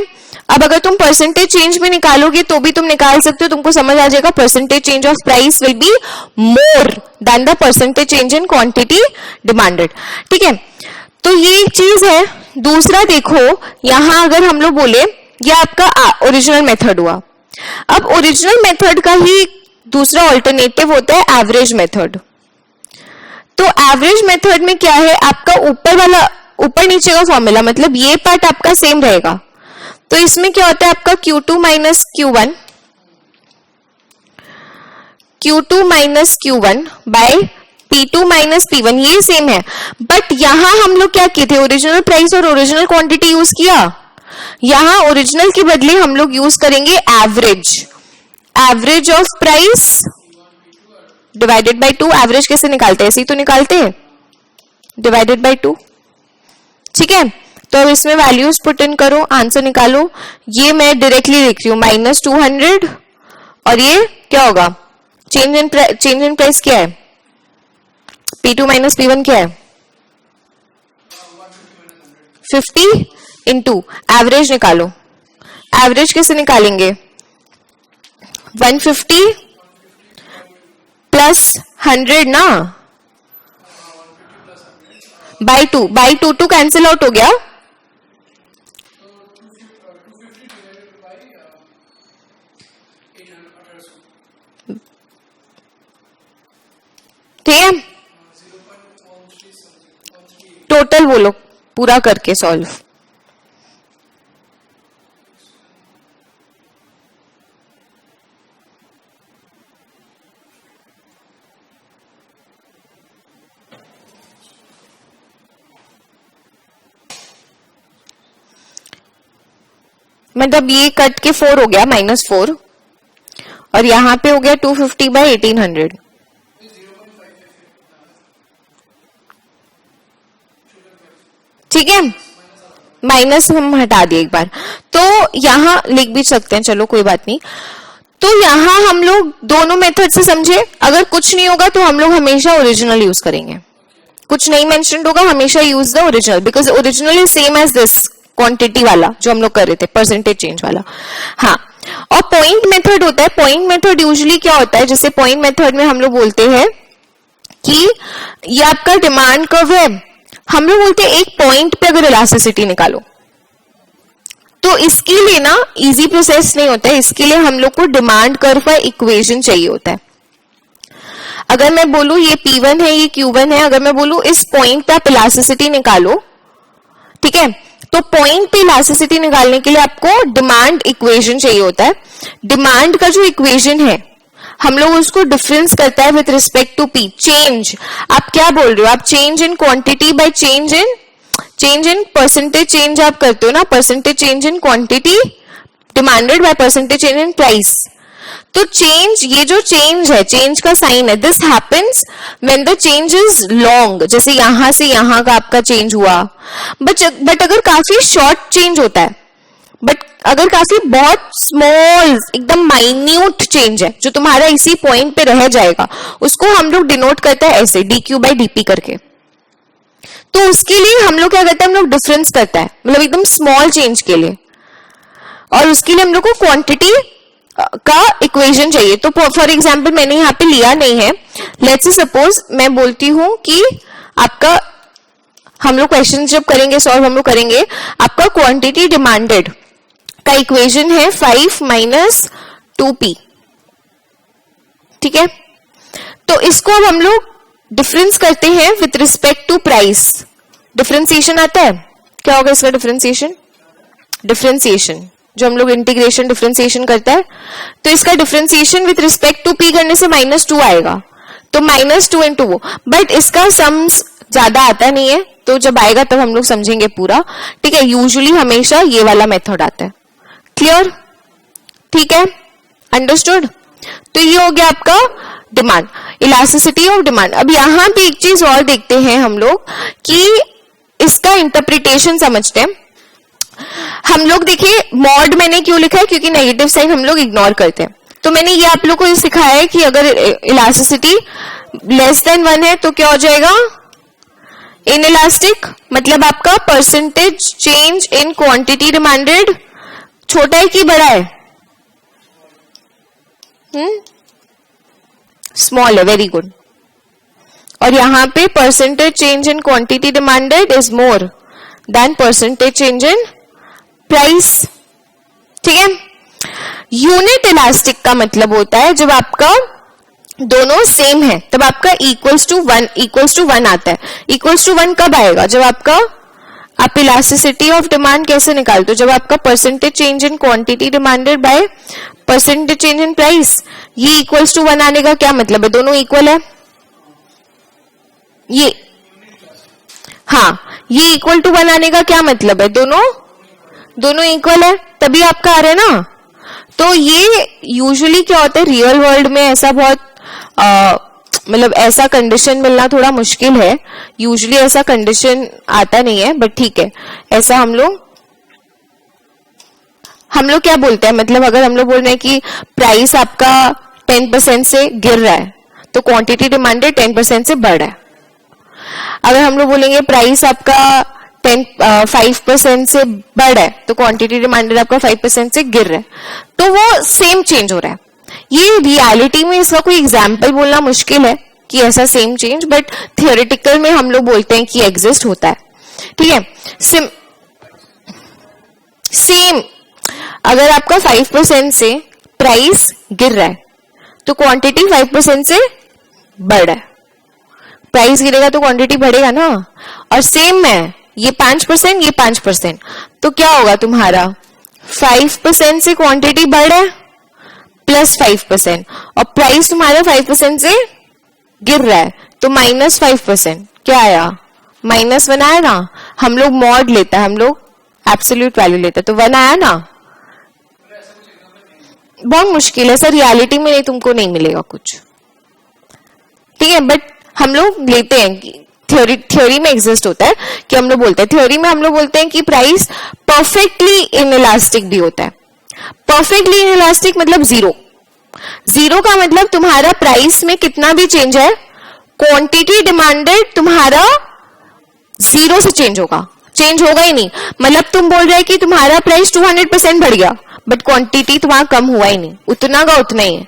Speaker 1: अब अगर तुम परसेंटेज चेंज में निकालोगे तो भी तुम निकाल सकते हो, तुमको समझ आ जाएगा percentage change of price will be more than the percentage change in quantity demanded, ठीक है। तो ये चीज है। दूसरा देखो, यहां अगर हम लोग बोले ये आपका ओरिजिनल मेथड हुआ। अब ओरिजिनल मेथड का ही दूसरा ऑल्टरनेटिव होता है एवरेज मेथड। तो एवरेज मेथड में क्या है, आपका ऊपर वाला ऊपर नीचे का फॉर्मूला, मतलब ये पार्ट आपका सेम रहेगा। तो इसमें क्या होता है आपका Q2 minus Q1 bye P2 minus P1, ये सेम है। बट यहां हम लोग क्या किए थे, ओरिजिनल प्राइस और ओरिजिनल क्वांटिटी यूज किया। यहां ओरिजिनल के बदले हम लोग यूज करेंगे average, average of price divided by 2। Average कैसे निकालते हैं, ऐसे ही तो निकालते हैं, डिवाइडेड बाय 2, ठीक है। तो अब इसमें वैल्यूज पुट इन करो, आंसर निकालो। ये मैं डायरेक्टली लिख रही हूं -200, और ये क्या होगा चेंज इन प्राइस क्या है, P2 माइनस P1 क्या है 50 इंटू एवरेज निकालो। एवरेज कैसे निकालेंगे 150 प्लस 100 ना, बाय 2 कैंसिल आउट हो गया, ठीक है। टोटल बोलो पूरा करके सॉल्व। मतलब ये कट के 4 हो गया, -4, और यहां पे हो गया 250/1800। ठीक है, माइनस हम हटा दिए एक बार, तो यहां लिख भी सकते हैं, चलो कोई बात नहीं। तो यहां हम लोग दोनों मेथड से समझे, अगर कुछ नहीं होगा तो हम लोग हमेशा ओरिजिनल यूज करेंगे, कुछ नहीं मेंशन्ड होगा हमेशा use the original, because original is same as this quantity वाला जो हम लोग कर रहे थे, परसेंटेज चेंज वाला। हाँ, और पॉइंट मेथड होता है। पॉइंट मेथड यूजुअली क्या होता है, जैसे पॉइंट मेथड में हम लोग बोलते हैं कि ये आपका डिमांड कर्व है, हम लोग बोलते हैं एक पॉइंट पे अगर इलास्टिसिटी निकालो, तो इसके लिए ना इजी प्रोसेस नहीं होता है, इसके लिए हम लोग को डिमांड कर्व का इक्वेशन चाहिए होता है। अगर मैं बोलूं ये P1 है, ये Q1 है, अगर मैं बोलूं इस पॉइंट पे आप इलास्टिसिटी निकालो, ठीक है, तो पॉइंट पे इलास्टिसिटी निकालने के लिए आपको डिमांड इक्वेशन चाहिए होता है। डिमांड का जो इक्वेशन है हम लोग उसको डिफरेंस करता है with respect to P। Change, आप क्या बोल रहे हो, आप change in quantity by change in percentage change आप करते हो ना, percentage change in quantity demanded by percentage change in price. तो चेंज, ये जो चेंज है, चेंज का साइन है, this happens when the change is long, जैसे यहां से यहां का आपका चेंज हुआ। बट अगर काफी शॉर्ट चेंज होता है, बट अगर काफी बहुत स्मॉल एकदम माइन्यूट चेंज है जो तुम्हारा इसी पॉइंट पे रह जाएगा, उसको हम लोग डिनोट करते हैं ऐसे dq/dp करके। तो उसके लिए हम लोग क्या करते हैं, हम लोग डिफरेंस करता है, मतलब एकदम स्मॉल चेंज के लिए, और उसके लिए हम लोग को क्वांटिटी का इक्वेशन चाहिए। तो फॉर एग्जांपल मैंने यहाँ पे लिया नहीं है, लेट्स से सपोज मैं बोलती हूं कि आपका, हम लोग क्वेश्चन जब करेंगे सॉल्व हम लोग करेंगे, आपका क्वांटिटी डिमांडेड का इक्वेशन है 5 - 2p, ठीक है। तो इसको अब हम लोग डिफरेंस करते हैं with respect to price. Differentiation आता है, क्या होगा इसका डिफरेंशिएशन, डिफरेंशिएशन जो हम लोग इंटीग्रेशन डिफरेंशिएशन करता है, तो इसका differentiation with respect to p करने से -2 आएगा, तो -2 into वो, बट इसका सम्स ज्यादा आता नहीं है, तो जब आएगा तब हम लोग समझेंगे पूरा, ठीक है। यूजुअली हमेशा ये वाला मेथड आता है, क्लियर, ठीक है, अंडरस्टूड। तो ये हो गया आपका डिमांड, इलास्टिसिटी ऑफ डिमांड। अब यहां पे एक चीज और देखते हैं हम लोग कि इसका इंटरप्रिटेशन समझते हैं हम लोग। देखिए मॉड मैंने क्यों लिखा है, क्योंकि नेगेटिव साइन हम लोग इग्नोर करते हैं। तो मैंने ये आप लोग को ये सिखाया है कि अगर इलास्टिसिटी लेस देन 1 है तो क्या हो जाएगा, इनइलास्टिक, मतलब आपका percentage change in quantity demanded छोटा है कि बड़ा है, स्मॉल है, वेरी गुड। और यहां पे percentage change in quantity demanded is more than percentage change in price, ठीक है। यूनिट इलास्टिक का मतलब होता है जब आपका दोनों सेम है तब आपका इक्वल्स टू 1 आता है। इक्वल्स टू 1 कब आएगा, जब आपका, आप इलास्टिसिटी ऑफ डिमांड कैसे निकालते हो, जब आपका percentage change in quantity demanded by percentage change in price, ये इक्वल्स टू 1 आने का क्या मतलब है, दोनों इक्वल है, ये, हाँ, ये इक्वल टू 1 आने का क्या मतलब है, दोनों इक्वल है, तभी आपका आ रहा है ना। तो ये यूजुअली क्या होता है, रियल वर्ल्ड में ऐसा बहुत मतलब ऐसा कंडीशन मिलना थोड़ा मुश्किल है, यूजुअली ऐसा कंडीशन आता नहीं है, बट ठीक है, ऐसा हम लोग क्या बोलते हैं, मतलब अगर हम लोग बोल रहे हैं कि प्राइस आपका 10% से गिर रहा है तो क्वांटिटी डिमांडेड 10% से बढ़ रहा है। अगर हम लोग बोलेंगे प्राइस आपका 5% से बढ़ है तो क्वांटिटी डिमांडेड आपका 5% से गिर रहा है, तो वो सेम चेंज हो रहा है। ये रियलिटी में इसका कोई एग्जाम्पल बोलना मुश्किल है कि ऐसा सेम चेंज, बट थियोरेटिकल में हम लोग बोलते हैं कि एग्जिस्ट होता है, ठीक है। सेम अगर आपका 5% से प्राइस गिर रहा है तो क्वांटिटी 5% से बढ़ रहा है, प्राइस गिरेगा तो क्वांटिटी बढ़ेगा ना। और सेम है, ये 5%, ये 5%, तो क्या होगा तुम्हारा, 5% से क्वांटिटी बढ़ है प्लस 5%, और प्राइस तुम्हारा 5% से गिर रहा है तो -5%, क्या आया, -1 आया ना। हम लोग मॉड लेता है, हम लोग एब्सोल्यूट वैल्यू लेते हैं, तो 1 आया ना, बहुत मुश्किल है सर, रियलिटी में नहीं, तुमको नहीं मिलेगा कुछ, ठीक है। बट हम लोग लेते हैं कि थ्योरी में एग्जिस्ट होता है कि हम लोग बोलते हैं, थ्योरी में हम लोग बोलते हैं कि प्राइस परफेक्टली इनइलास्टिक भी होता है। परफेक्टली इनइलास्टिक मतलब जीरो, जीरो का मतलब तुम्हारा प्राइस में कितना भी चेंज है, क्वांटिटी डिमांडेड तुम्हारा जीरो से चेंज होगा, चेंज होगा ही नहीं। मतलब तुम बोल रहे हैं कि तुम्हारा प्राइस 200% बढ़ गया, बट क्वांटिटी तुम्हारा कम हुआ ही नहीं, उतना का उतना ही है।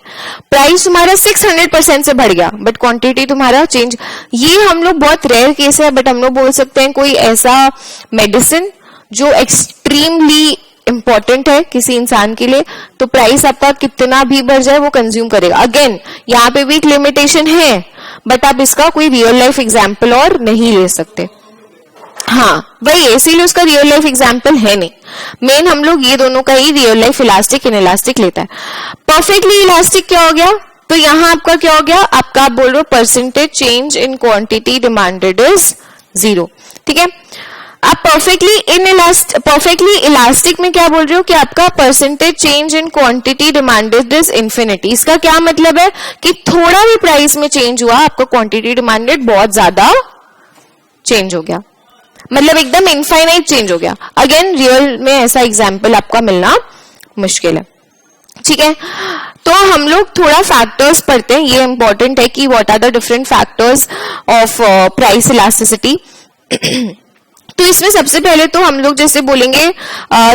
Speaker 1: प्राइस तुम्हारा 600% से बढ़ गया, बट क्वांटिटी तुम्हारा चेंज, ये हम लोग बहुत रेयर केस है, बट हम लोग बोल सकते हैं कोई ऐसा मेडिसिन जो एक्सट्रीमली इंपॉर्टेंट है किसी इंसान के लिए, तो प्राइस आपका कितना भी बढ़ जाए वो कंज्यूम करेगा। अगेन यहाँ पे भी एक लिमिटेशन है, बट आप इसका कोई रियल लाइफ एग्जाम्पल और नहीं ले सकते। हाँ वही, इसीलिए उसका रियल लाइफ एग्जाम्पल है नहीं। मेन हम लोग ये दोनों का ही रियल लाइफ इलास्टिक इनइलास्टिक लेता है। परफेक्टली इलास्टिक क्या हो गया, तो यहाँ आपका क्या हो गया, आपका आप बोल रहे हो percentage change in quantity demanded is zero, ठीक है। आप परफेक्टली इलास्टिक में क्या बोल रहे हो कि आपका percentage change in quantity demanded is infinity. इसका क्या मतलब है कि थोड़ा भी प्राइस में चेंज हुआ, आपका क्वांटिटी डिमांडेड बहुत ज्यादा चेंज हो गया, मतलब एकदम इनफाइनाइट चेंज हो गया। अगेन रियल में ऐसा एग्जाम्पल आपका मिलना मुश्किल है, ठीक है। तो हम लोग थोड़ा फैक्टर्स पढ़ते हैं, ये इंपॉर्टेंट है कि what are the different factors of price elasticity. तो इसमें सबसे पहले तो हम लोग जैसे बोलेंगे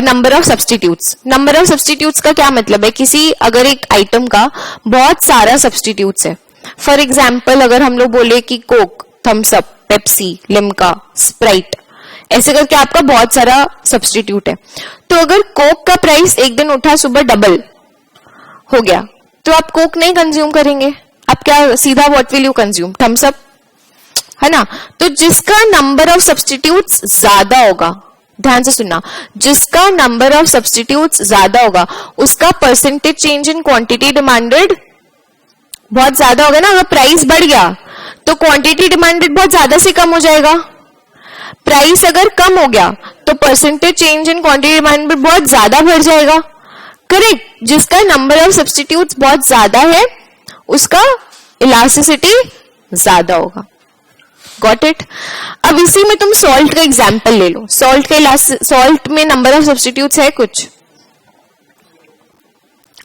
Speaker 1: number of substitutes. Number of substitutes का क्या मतलब है, किसी अगर एक आइटम का बहुत सारा सब्स्टिट्यूट्स है, फॉर एग्जाम्पल अगर हम लोग बोले कि Coke, Thums Up, Pepsi, Limca, Sprite, ऐसे करके आपका बहुत सारा सब्स्टिट्यूट है, तो अगर कोक का प्राइस एक दिन उठा सुबह डबल हो गया, तो आप कोक नहीं कंज्यूम करेंगे, आप क्या सीधा what will you consume, Thums Up, है ना। तो जिसका नंबर ऑफ सब्स्टिट्यूट्स ज्यादा होगा, ध्यान से सुनना, जिसका नंबर ऑफ सब्स्टिट्यूट्स ज्यादा होगा उसका percentage change in quantity demanded बहुत ज्यादा होगा ना। अगर प्राइस बढ़ गया तो क्वांटिटी डिमांडेड बहुत ज्यादा से कम हो जाएगा, प्राइस अगर कम हो गया तो percentage change in quantity demanded बहुत ज्यादा बढ़ जाएगा, करेक्ट। जिसका नंबर ऑफ सब्स्टिट्यूट्स बहुत ज्यादा है उसका इलास्टिसिटी ज्यादा होगा, गॉट इट। अब इसी में तुम सॉल्ट का एग्जांपल ले लो, सॉल्ट में नंबर ऑफ सब्स्टिट्यूट्स है कुछ,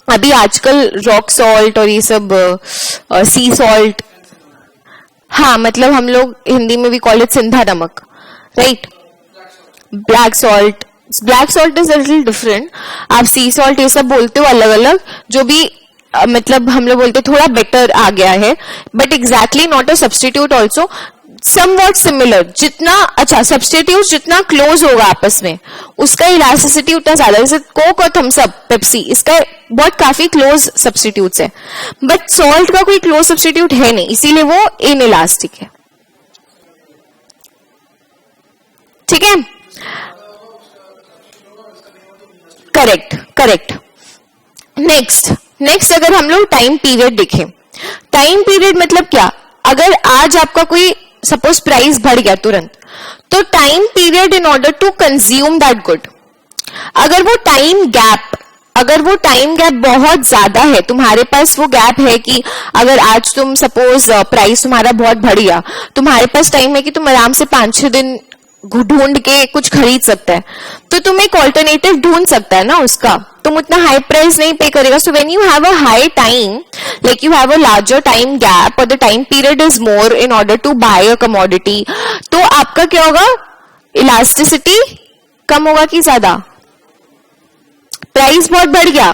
Speaker 1: अभी आजकल रॉक सॉल्ट और ये सब सी सॉल्ट, हाँ मतलब हम लोग हिंदी में भी कॉल इट सिंधा नमक, right. Black salt is a little different, आप सी सॉल्ट ये सब बोलते हो अलग अलग, जो भी मतलब हम लोग बोलते थोड़ा बेटर आ गया है, but exactly not a substitute also, somewhat similar. जितना अच्छा सब्स्टिट्यूट जितना क्लोज होगा आपस में उसका इलास्टिसिटी उतना ज्यादा, जैसे कोक और थम्स अप, पेप्सी, इसका बहुत काफी क्लोज सब्स्टिट्यूट्स है, बट सॉल्ट का कोई क्लोज सब्स्टिट्यूट है नहीं, इसीलिए वो इनइलास्टिक है, ठीक है। करेक्ट। नेक्स्ट अगर हम लोग टाइम पीरियड देखें, टाइम पीरियड मतलब क्या, अगर आज आपका कोई सपोज प्राइस बढ़ गया तुरंत, तो time period in order to consume that good, अगर वो टाइम गैप बहुत ज्यादा है, तुम्हारे पास वो गैप है कि अगर आज तुम सपोज प्राइस तुम्हारा बहुत बढ़ गया, तुम्हारे पास टाइम है कि तुम आराम से 5-6 दिन ढूंढ के कुछ खरीद सकता है, तो तुम एक ऑल्टरनेटिव ढूंढ सकता है ना उसका, तुम उतना हाई प्राइस नहीं पे करेगा। So when you have a high time, like you have a larger time gap or the time period is more in order to buy a commodity, तो आपका क्या होगा, इलास्टिसिटी कम होगा कि ज्यादा। प्राइस बहुत बढ़ गया,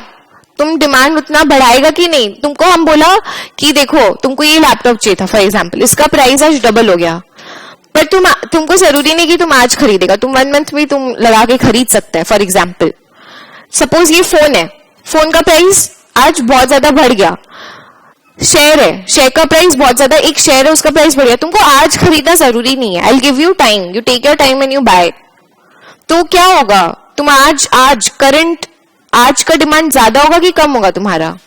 Speaker 1: तुम डिमांड उतना बढ़ाएगा कि नहीं। तुमको हम बोला कि देखो तुमको ये लैपटॉप चाहिए था फॉर एग्जाम्पल, इसका प्राइस आज डबल हो गया, पर तुमको जरूरी नहीं कि तुम आज खरीदेगा, तुम 1 मंथ में तुम लगा के खरीद सकते हैं। फॉर एग्जाम्पल सपोज ये फोन है, फोन का प्राइस आज बहुत ज्यादा बढ़ गया, शेयर है, शेयर का प्राइस बहुत ज्यादा, एक शेयर है उसका प्राइस बढ़ गया, तुमको आज खरीदना जरूरी नहीं है, I give you time, you take your time and you buy. तो क्या होगा, तुम आज करंट आज का डिमांड ज्यादा होगा कि कम होगा, तुम्हारा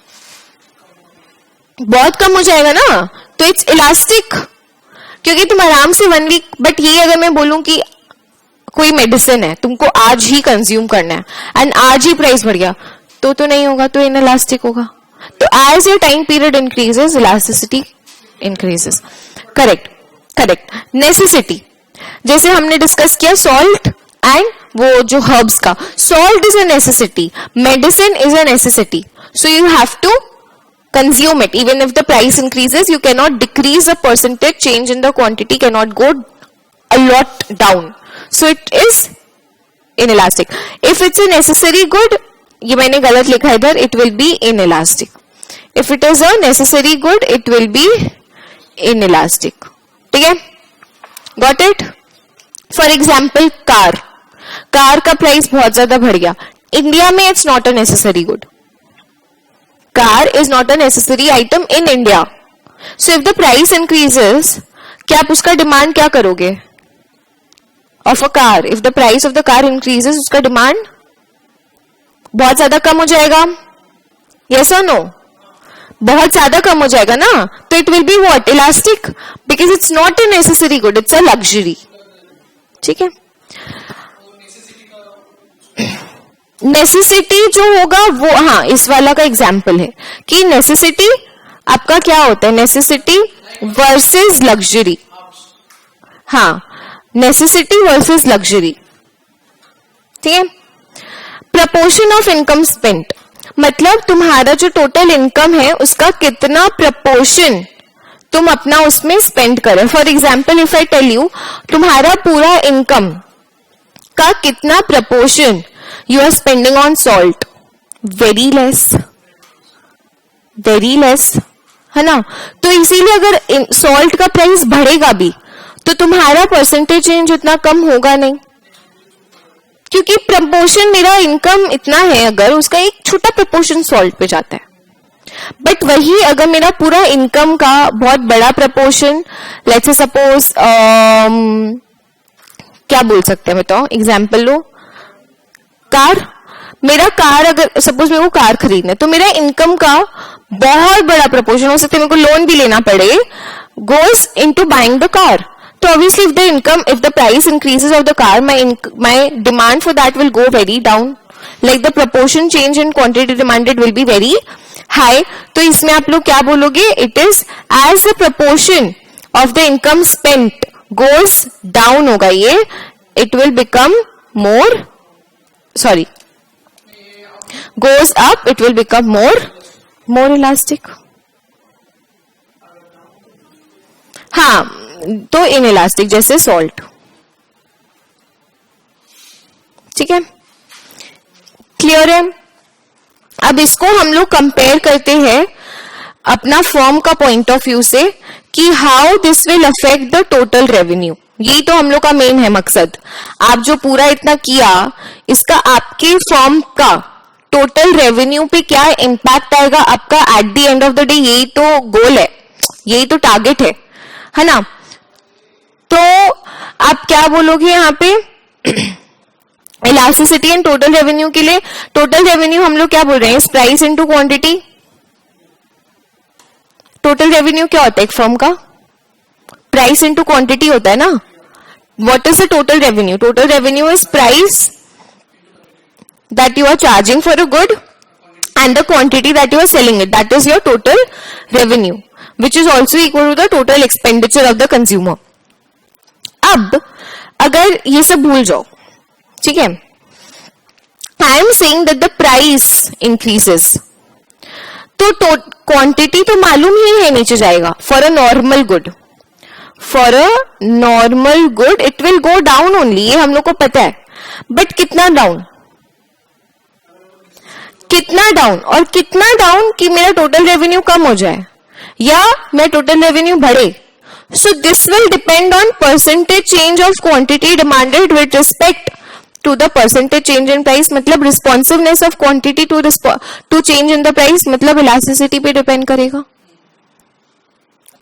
Speaker 1: बहुत कम हो जाएगा ना, तो इट्स इलास्टिक, क्योंकि तुम आराम से 1 वीक। बट ये अगर मैं बोलूं कि कोई मेडिसिन है, तुमको आज ही कंज्यूम करना है एंड आज ही प्राइस बढ़ गया, तो नहीं होगा, तो इनइलास्टिक होगा. तो as your time period increases elasticity increases. Correct correct. Necessity, जैसे हमने डिस्कस किया सॉल्ट एंड वो जो हर्ब्स का. Salt is a necessity, medicine is a necessity, so you have to consume it. Even if the price increases, you cannot decrease a percentage change in the quantity, cannot go a lot down. So it is inelastic. If it's a necessary good, ये मैंने गलत लिखा है इधर, it will be inelastic. If it is a necessary good, it will be inelastic. ठीक है? Got it? For example, car. Car का price बहुत ज्यादा बढ़ गया. इंडिया में it's not a necessary good. Car is not a necessary item in India. So if the price increases, क्या आप उसका डिमांड क्या करोगे? Of a car. If the price of the car increases, उसका डिमांड बहुत ज्यादा कम हो जाएगा. Yes or no? बहुत ज्यादा कम हो जाएगा ना. तो it will be what? Elastic. Because it's not a necessary good. It's a luxury. ठीक है? नेसेसिटी जो होगा वो, हाँ, इस वाला का एग्जाम्पल है कि नेसेसिटी आपका क्या होता है, नेसेसिटी वर्सेस लग्जरी. हाँ, नेसेसिटी वर्सेस लग्जरी. ठीक है. प्रपोर्शन ऑफ इनकम स्पेंट, मतलब तुम्हारा जो टोटल इनकम है उसका कितना प्रपोर्शन तुम अपना उसमें स्पेंड करें. For example, if I tell you तुम्हारा पूरा इनकम का कितना proportion you are spending on salt, very less है ना. तो इसीलिए अगर सॉल्ट का प्राइस बढ़ेगा भी तो तुम्हारा परसेंटेज चेंज उतना कम होगा नहीं, क्योंकि प्रपोर्शन मेरा इनकम इतना है, अगर उसका एक छोटा प्रपोर्शन सॉल्ट पे जाता है. बट वही अगर मेरा पूरा इनकम का बहुत बड़ा प्रपोर्शन, लेट्स से सपोज क्या बोल सकते हैं बताओ, एग्जाम्पल लो. कार, मेरा कार अगर सपोज मेरे को कार खरीदना है तो मेरा इनकम का बहुत बड़ा प्रपोर्शन, हो सकता है मेरे को लोन भी लेना पड़े, goes into buying the car. तो obviously if the price increases of the car, my demand for that will go very down. Like the proportion change in quantity demanded will be very high. तो इसमें आप लोग क्या बोलोगे, it is as the proportion of the income spent goes down होगा ये, it will become more, sorry, goes up, it will become more elastic. हाँ, तो inelastic जैसे salt. ठीक है, क्लियर है. अब इसको हम लोग कंपेयर करते हैं अपना फॉर्म का पॉइंट ऑफ व्यू से कि how this will affect the total revenue. यही तो हम लोग का मेन है मकसद. आप जो पूरा इतना किया, इसका आपके फॉर्म का टोटल रेवेन्यू पे क्या इम्पैक्ट आएगा आपका at the end of the day. यही तो गोल है, यही तो टारगेट है ना. तो आप क्या बोलोगे यहाँ पे इलास्टिसिटी एंड टोटल रेवेन्यू के लिए. टोटल रेवेन्यू हम लोग क्या बोल रहे हैं, इस price into quantity. Total revenue क्या होता है एक फर्म का, प्राइस इनटू क्वांटिटी होता है ना. What is the total revenue? Total revenue is price that you are charging for a good and the quantity that you are selling it, that is your total revenue, which is also equal to the total expenditure of the consumer. अब अगर ये सब भूल जाओ, ठीक है, I am saying that the price increases, तो quantity तो मालूम ही है नीचे जाएगा. For a normal good, for a normal good it will go down only, ये हम लोग को पता है. बट कितना डाउन, कितना डाउन, और कितना डाउन कि मेरा टोटल रेवेन्यू कम हो जाए या मेरा टोटल रेवेन्यू बढ़े. So this will depend on percentage change of quantity demanded with respect to the percentage change in price. मतलब responsiveness of quantity to change in the price, मतलब elasticity पे depend करेगा.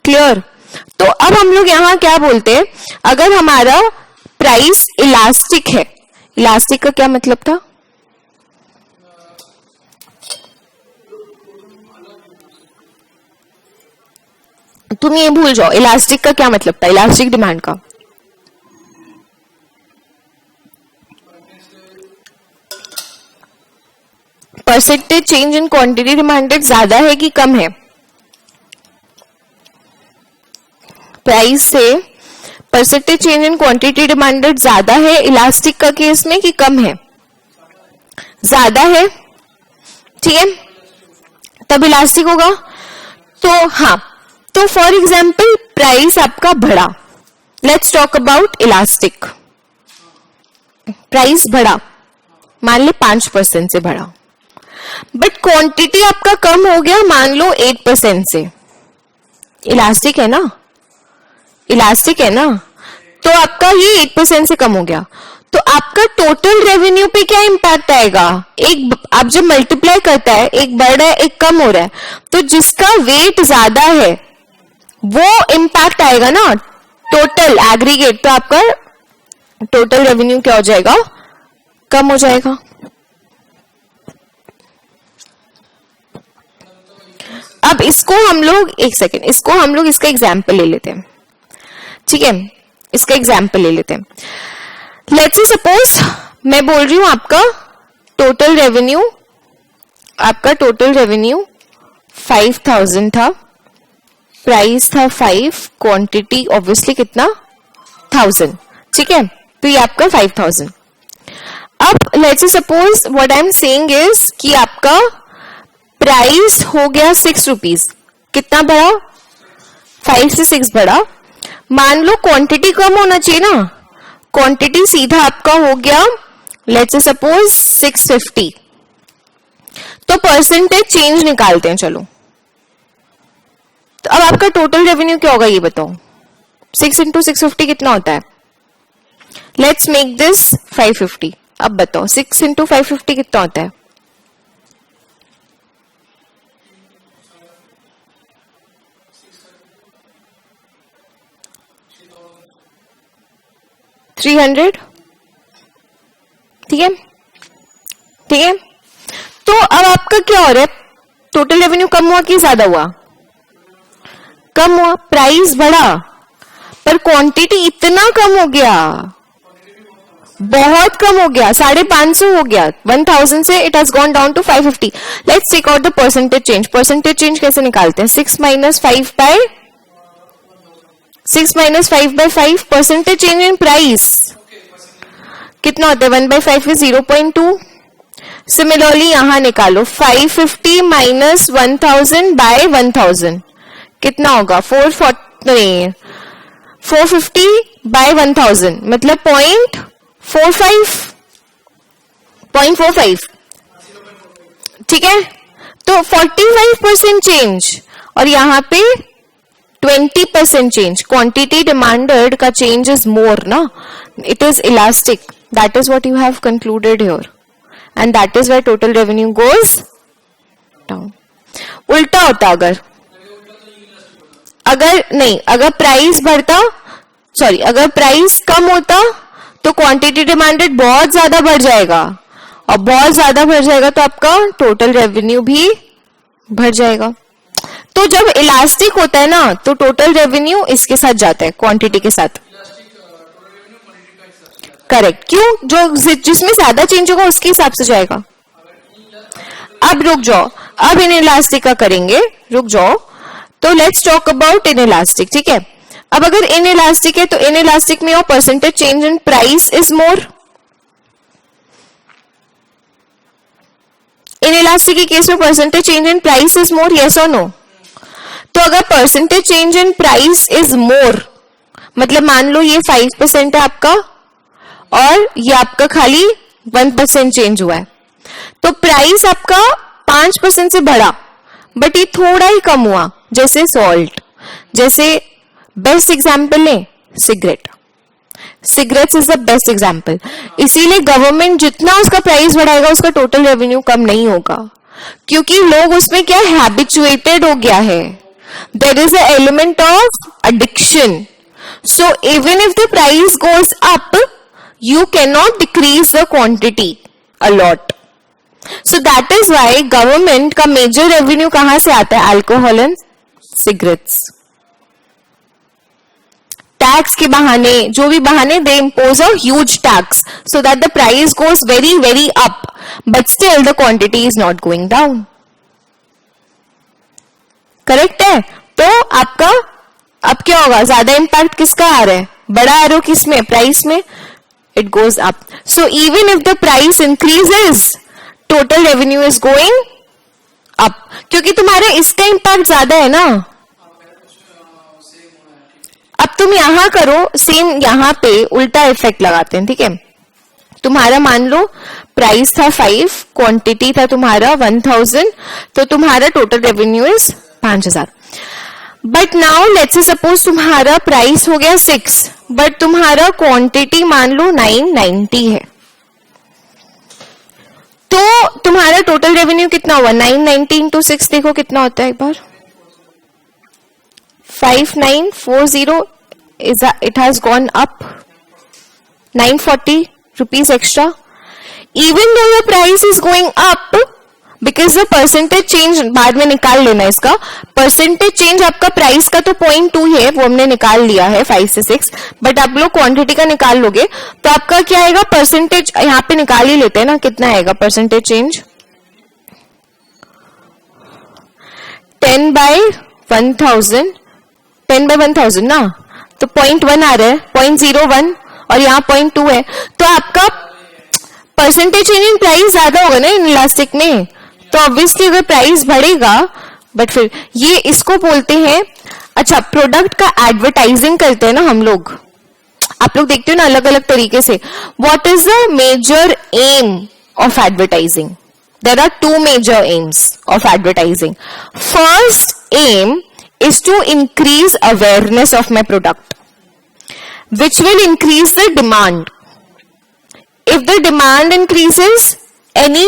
Speaker 1: Clear. तो अब हम लोग यहाँ क्या बोलते हैं, अगर हमारा प्राइस इलास्टिक है, इलास्टिक का क्या मतलब था, तुम ये भूल जाओ. इलास्टिक का क्या मतलब था, इलास्टिक डिमांड का. Percentage change in quantity demanded ज्यादा है कि कम है? प्राइस से percentage change in quantity demanded ज्यादा है इलास्टिक का केस में कि कम है? ज्यादा है, ठीक है, तब इलास्टिक होगा। तो हाँ, तो फॉर एग्जाम्पल प्राइस आपका बढ़ा, let's talk about elastic. Price बढ़ा, मान ले 5% से बढ़ा, बट क्वांटिटी आपका कम हो गया मान लो 8% से। इलास्टिक है ना, इलास्टिक है ना, तो आपका ये 8% से कम हो गया, तो आपका टोटल रेवेन्यू पे क्या इंपैक्ट आएगा? एक आप जब मल्टीप्लाई करता है, एक बढ़ रहा है एक कम हो रहा है, तो जिसका वेट ज्यादा है वो इंपैक्ट आएगा ना टोटल एग्रीगेट, तो आपका टोटल रेवेन्यू क्या हो जाएगा? कम हो जाएगा। अब इसको हम लोग एक सेकेंड, इसको हम लोग इसका एग्जाम्पल ले लेते हैं, ठीक है, इसका एग्जाम्पल ले लेते हैं। लेट्स से सपोज मैं बोल रही हूं आपका टोटल रेवेन्यू, आपका टोटल रेवेन्यू 5000 था, प्राइस था 5, क्वांटिटी ऑब्वियसली कितना 1000, ठीक है, तो ये आपका 5000। अब let's say suppose what I am saying is कि आपका प्राइस हो गया 6 रुपीज, कितना बढ़ा? 5 से 6 बढ़ा। मान लो क्वांटिटी कम होना चाहिए ना, क्वांटिटी सीधा आपका हो गया लेट्स से सपोज 650, तो परसेंटेज चेंज निकालते हैं चलो। तो अब आपका टोटल रेवेन्यू क्या होगा ये बताओ? 6 into 650 कितना होता है? Let's make this 550। अब बताओ 6 into 550 कितना होता है? $300, ठीक है, ठीक है। तो अब आपका क्या हो रहा है? टोटल रेवेन्यू कम हुआ कि ज्यादा हुआ? कम हुआ। प्राइस बढ़ा पर क्वांटिटी इतना कम हो गया, बहुत कम हो गया, 550 हो गया। 1000 से it has gone down to 550। Let's take out the percentage change. Percentage change कैसे निकालते हैं? 6 minus 5 by 5 percentage change in price कितना होता है? 1/5 is 0.2। सिमिलरली यहां निकालो 550 minus 1000 by 1000 कितना होगा? 450 by 1000 मतलब 0.45, ठीक है। तो 45% चेंज और यहां पे 20% चेंज। क्वांटिटी डिमांडेड का चेंज इज मोर ना, it is elastic, that is what you have concluded here and that is why total revenue goes down. उल्टा होता अगर प्राइस बढ़ता, सॉरी, अगर प्राइस कम होता तो क्वांटिटी डिमांडेड बहुत ज्यादा बढ़ जाएगा और बहुत ज्यादा बढ़ जाएगा तो आपका टोटल रेवेन्यू भी बढ़ जाएगा। तो जब इलास्टिक होता है ना तो टोटल रेवेन्यू इसके साथ जाता है, क्वांटिटी के साथ। करेक्ट। क्यों? जो जिसमें ज्यादा चेंज होगा उसके हिसाब से जाएगा। अब रुक जाओ, अब इन इलास्टिक का करेंगे, रुक जाओ। तो let's talk about in elastic, ठीक है। अब अगर इन इलास्टिक है तो इन इलास्टिक में percentage change in price is more. In elastic के केस में percentage change in price is more, yes और नो? तो अगर percentage change in price is more मतलब मान लो ये 5% है आपका और ये आपका खाली 1% चेंज हुआ है, तो प्राइस आपका 5% से बढ़ा बट ये थोड़ा ही कम हुआ, जैसे सॉल्ट। जैसे बेस्ट एग्जाम्पल है cigarette, cigarettes is the best example. इसीलिए गवर्नमेंट जितना उसका प्राइस बढ़ाएगा उसका टोटल रेवेन्यू कम नहीं होगा, क्योंकि लोग उसमें क्या हैबिचुएटेड हो गया है। There is a element of addiction, so even if the price goes up you cannot decrease the quantity a lot. So that is why government का major revenue कहां से आता है? Alcohol and cigarettes. टैक्स के बहाने, जो भी बहाने, दे impose a huge tax so that the price goes very very up, but still the quantity is not going down. Correct है? तो आपका अब क्या होगा, ज्यादा इंपैक्ट किसका आ रहा है, बड़ा एरो किसमें, प्राइस में, it goes up. So even if the price increases total revenue is going up, क्योंकि तुम्हारा इसका इंपैक्ट ज्यादा है ना। अब तुम यहां करो सेम, यहां पे उल्टा इफेक्ट लगाते हैं, ठीक है। तुम्हारा मान लो प्राइस था 5, क्वांटिटी था तुम्हारा 1000, तो तुम्हारा total revenue is 5000। But now let's say suppose तुम्हारा प्राइस हो गया 6, बट तुम्हारा क्वांटिटी मान लो 990 है, तो तुम्हारा टोटल रेवेन्यू कितना हुआ, 990 इंटू 6 देखो कितना होता है एक बार, 5940, it has gone up 940 rupees extra. Even though the price is going up, because the percentage change बाद में निकाल लेना इसका, percentage change आपका प्राइस का तो 0.2 है, वो हमने निकाल लिया है 5 से 6, बट आप लोग क्वांटिटी का निकाल लोगे तो आपका क्या आएगा, परसेंटेज यहाँ पे निकाल ही लेते हैं ना, कितना आएगा परसेंटेज चेंज, 10/1000, 10/1000 ना, तो 0.1 आ रहा है, 0.01 और यहाँ 0.2 है, तो आपका परसेंटेज चेंज इन प्राइस ज्यादा होगा ना इन इलास्टिक में, तो ऑब्वियसली अगर प्राइस बढ़ेगा, बट फिर ये इसको बोलते हैं, अच्छा प्रोडक्ट का एडवर्टाइजिंग करते हैं ना हम लोग, आप लोग देखते हो ना अलग अलग तरीके से। What is the major aim of advertising? There are 2 major aims of advertising. First aim is to increase awareness of my product, which will increase the demand. If the demand increases, any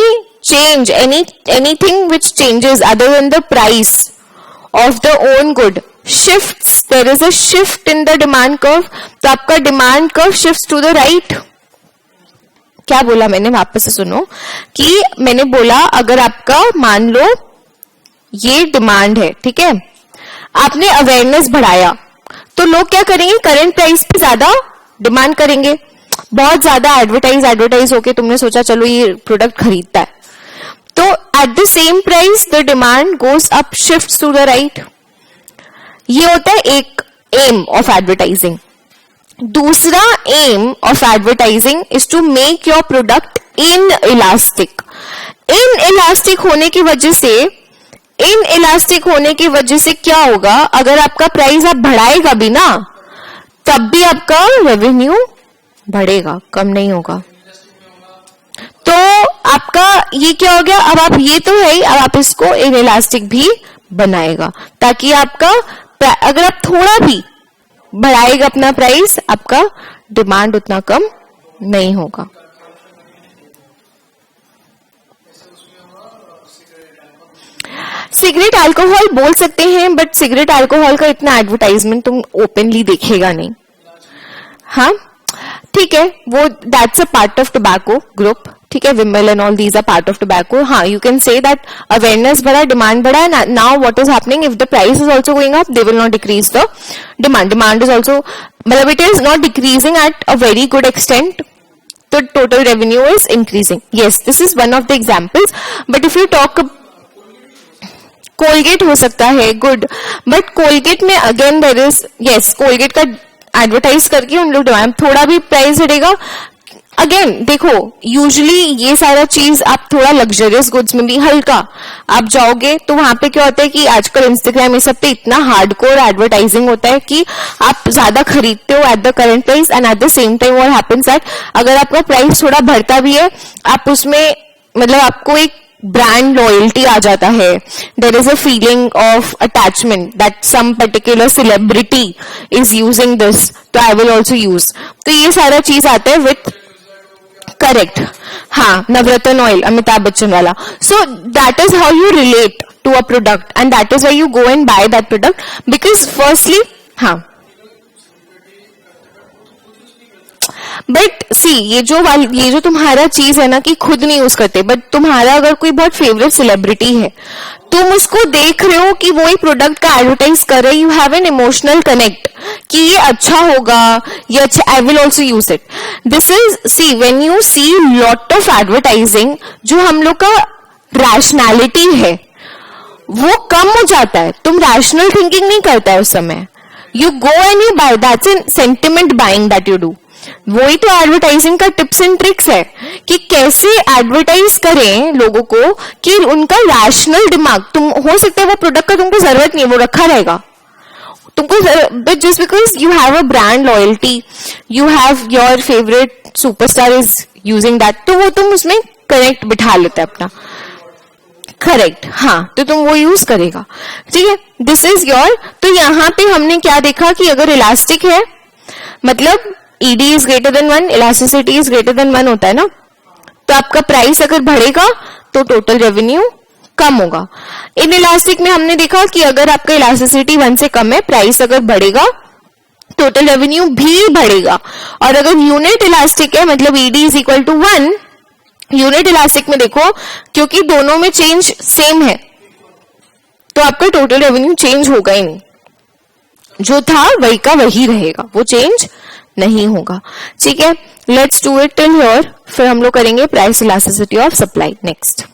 Speaker 1: change, anything which changes other than the price of the own good shifts, there is a shift in the demand curve, तो आपका demand curve shifts to the right. क्या बोला मैंने, वापस से सुनो, कि मैंने बोला अगर आपका मान लो ये डिमांड है, ठीक है, आपने अवेयरनेस बढ़ाया, तो लोग क्या करेंगे, करंट प्राइस पे ज्यादा डिमांड करेंगे, बहुत ज्यादा एडवर्टाइज होके तुमने सोचा चलो ये प्रोडक्ट खरीदता है, तो at the same price the demand goes up, shifts to the right. ये होता है एक एम ऑफ एडवर्टाइजिंग। दूसरा aim of advertising is to make your product inelastic. Inelastic होने की वजह से क्या होगा, अगर आपका प्राइस आप बढ़ाएगा भी ना, तब भी आपका रेवेन्यू बढ़ेगा, कम नहीं होगा। तो आपका ये क्या हो गया, अब आप ये तो है ही, अब आप इसको इन इलास्टिक भी बनाएगा, ताकि आपका अगर आप थोड़ा भी बढ़ाएगा अपना प्राइस, आपका डिमांड उतना कम नहीं होगा। सिगरेट अल्कोहल बोल सकते हैं, बट सिगरेट अल्कोहल का इतना एडवर्टाइजमेंट तुम ओपनली देखेगा नहीं। हाँ ठीक है, वो that's a part of tobacco group, ठीक है, Vimal and all these are part of tobacco. हाँ, you can say that awareness बढ़ा, डिमांड बढ़ा, now what is happening, if the price is also going up, they will not decrease the demand. Demand is also, मतलब it is not decreasing at a very good extent, तो total revenue is increasing. Yes, this is one of the examples. But if you talk, Colgate हो सकता है, good, but Colgate में again there is, yes, Colgate का advertise करके उन लोग थोड़ा भी प्राइस बढ़ेगा। अगेन देखो, यूजुअली ये सारा चीज आप थोड़ा लग्जरियस गुड्स में भी हल्का आप जाओगे, तो वहां पे क्या होता है कि आजकल इंस्टाग्राम ये सब पे इतना हार्डकोर एडवर्टाइजिंग होता है कि आप ज्यादा खरीदते हो at the current price, and eight the same time what happens that अगर आपका प्राइस थोड़ा बढ़ता भी है, आप उसमें मतलब आपको एक ब्रांड लॉयल्टी आ जाता है, there is a feeling of attachment that some particular celebrity is using this, तो आई विल ऑल्सो यूज, तो ये सारा चीज आता है विथ, करेक्ट, हाँ, नवरत्न ऑयल, अमिताभ बच्चन वाला। So that is how you relate to a product, and that is why you go and buy that product, because firstly, हाँ, बट सी ये जो तुम्हारा चीज है ना कि खुद नहीं यूज करते, बट तुम्हारा अगर कोई बहुत फेवरेट सेलिब्रिटी है, तुम उसको देख रहे हो कि वो एक प्रोडक्ट का एडवर्टाइज कर रहे, you have an emotional connect कि ये अच्छा होगा, ये अच्छा, I will also use it. This is, see when you see lot of advertising, जो हम लोग का रैशनैलिटी है वो कम हो जाता है. तुम रैशनल थिंकिंग नहीं करता है उस समय. You go and you buy, that's an sentiment buying that you do. वही तो एडवर्टाइजिंग का टिप्स एंड ट्रिक्स है कि कैसे एडवर्टाइज करें लोगों को कि उनका रैशनल दिमाग, तुम हो सकता है वो प्रोडक्ट का तुमको जरूरत नहीं, वो रखा रहेगा तुमको, but just because you have a brand loyalty, you have your favourite superstar is using that, तो वो तुम उसमें कनेक्ट बिठा लेते हैं अपना. करेक्ट, हाँ, तो तुम वो यूज करेगा. ठीक है, दिस इज योर. तो यहां पे हमने क्या देखा कि अगर इलास्टिक है, मतलब ED is greater than 1, elasticity is greater than 1 होता है ना, तो आपका प्राइस अगर बढ़ेगा तो टोटल रेवेन्यू कम होगा. इन इलास्टिक में हमने देखा कि अगर आपका इलास्टिसिटी 1 से कम है, प्राइस अगर बढ़ेगा टोटल रेवेन्यू भी बढ़ेगा. और अगर यूनिट इलास्टिक है, मतलब ED is equal to 1, unit elastic में देखो क्योंकि दोनों में चेंज सेम है तो आपका टोटल रेवेन्यू चेंज होगा ही नहीं, जो था वही का वही रहेगा, वो चेंज नहीं होगा. ठीक है, let's do it till here, फिर हम लोग करेंगे price elasticity of supply next.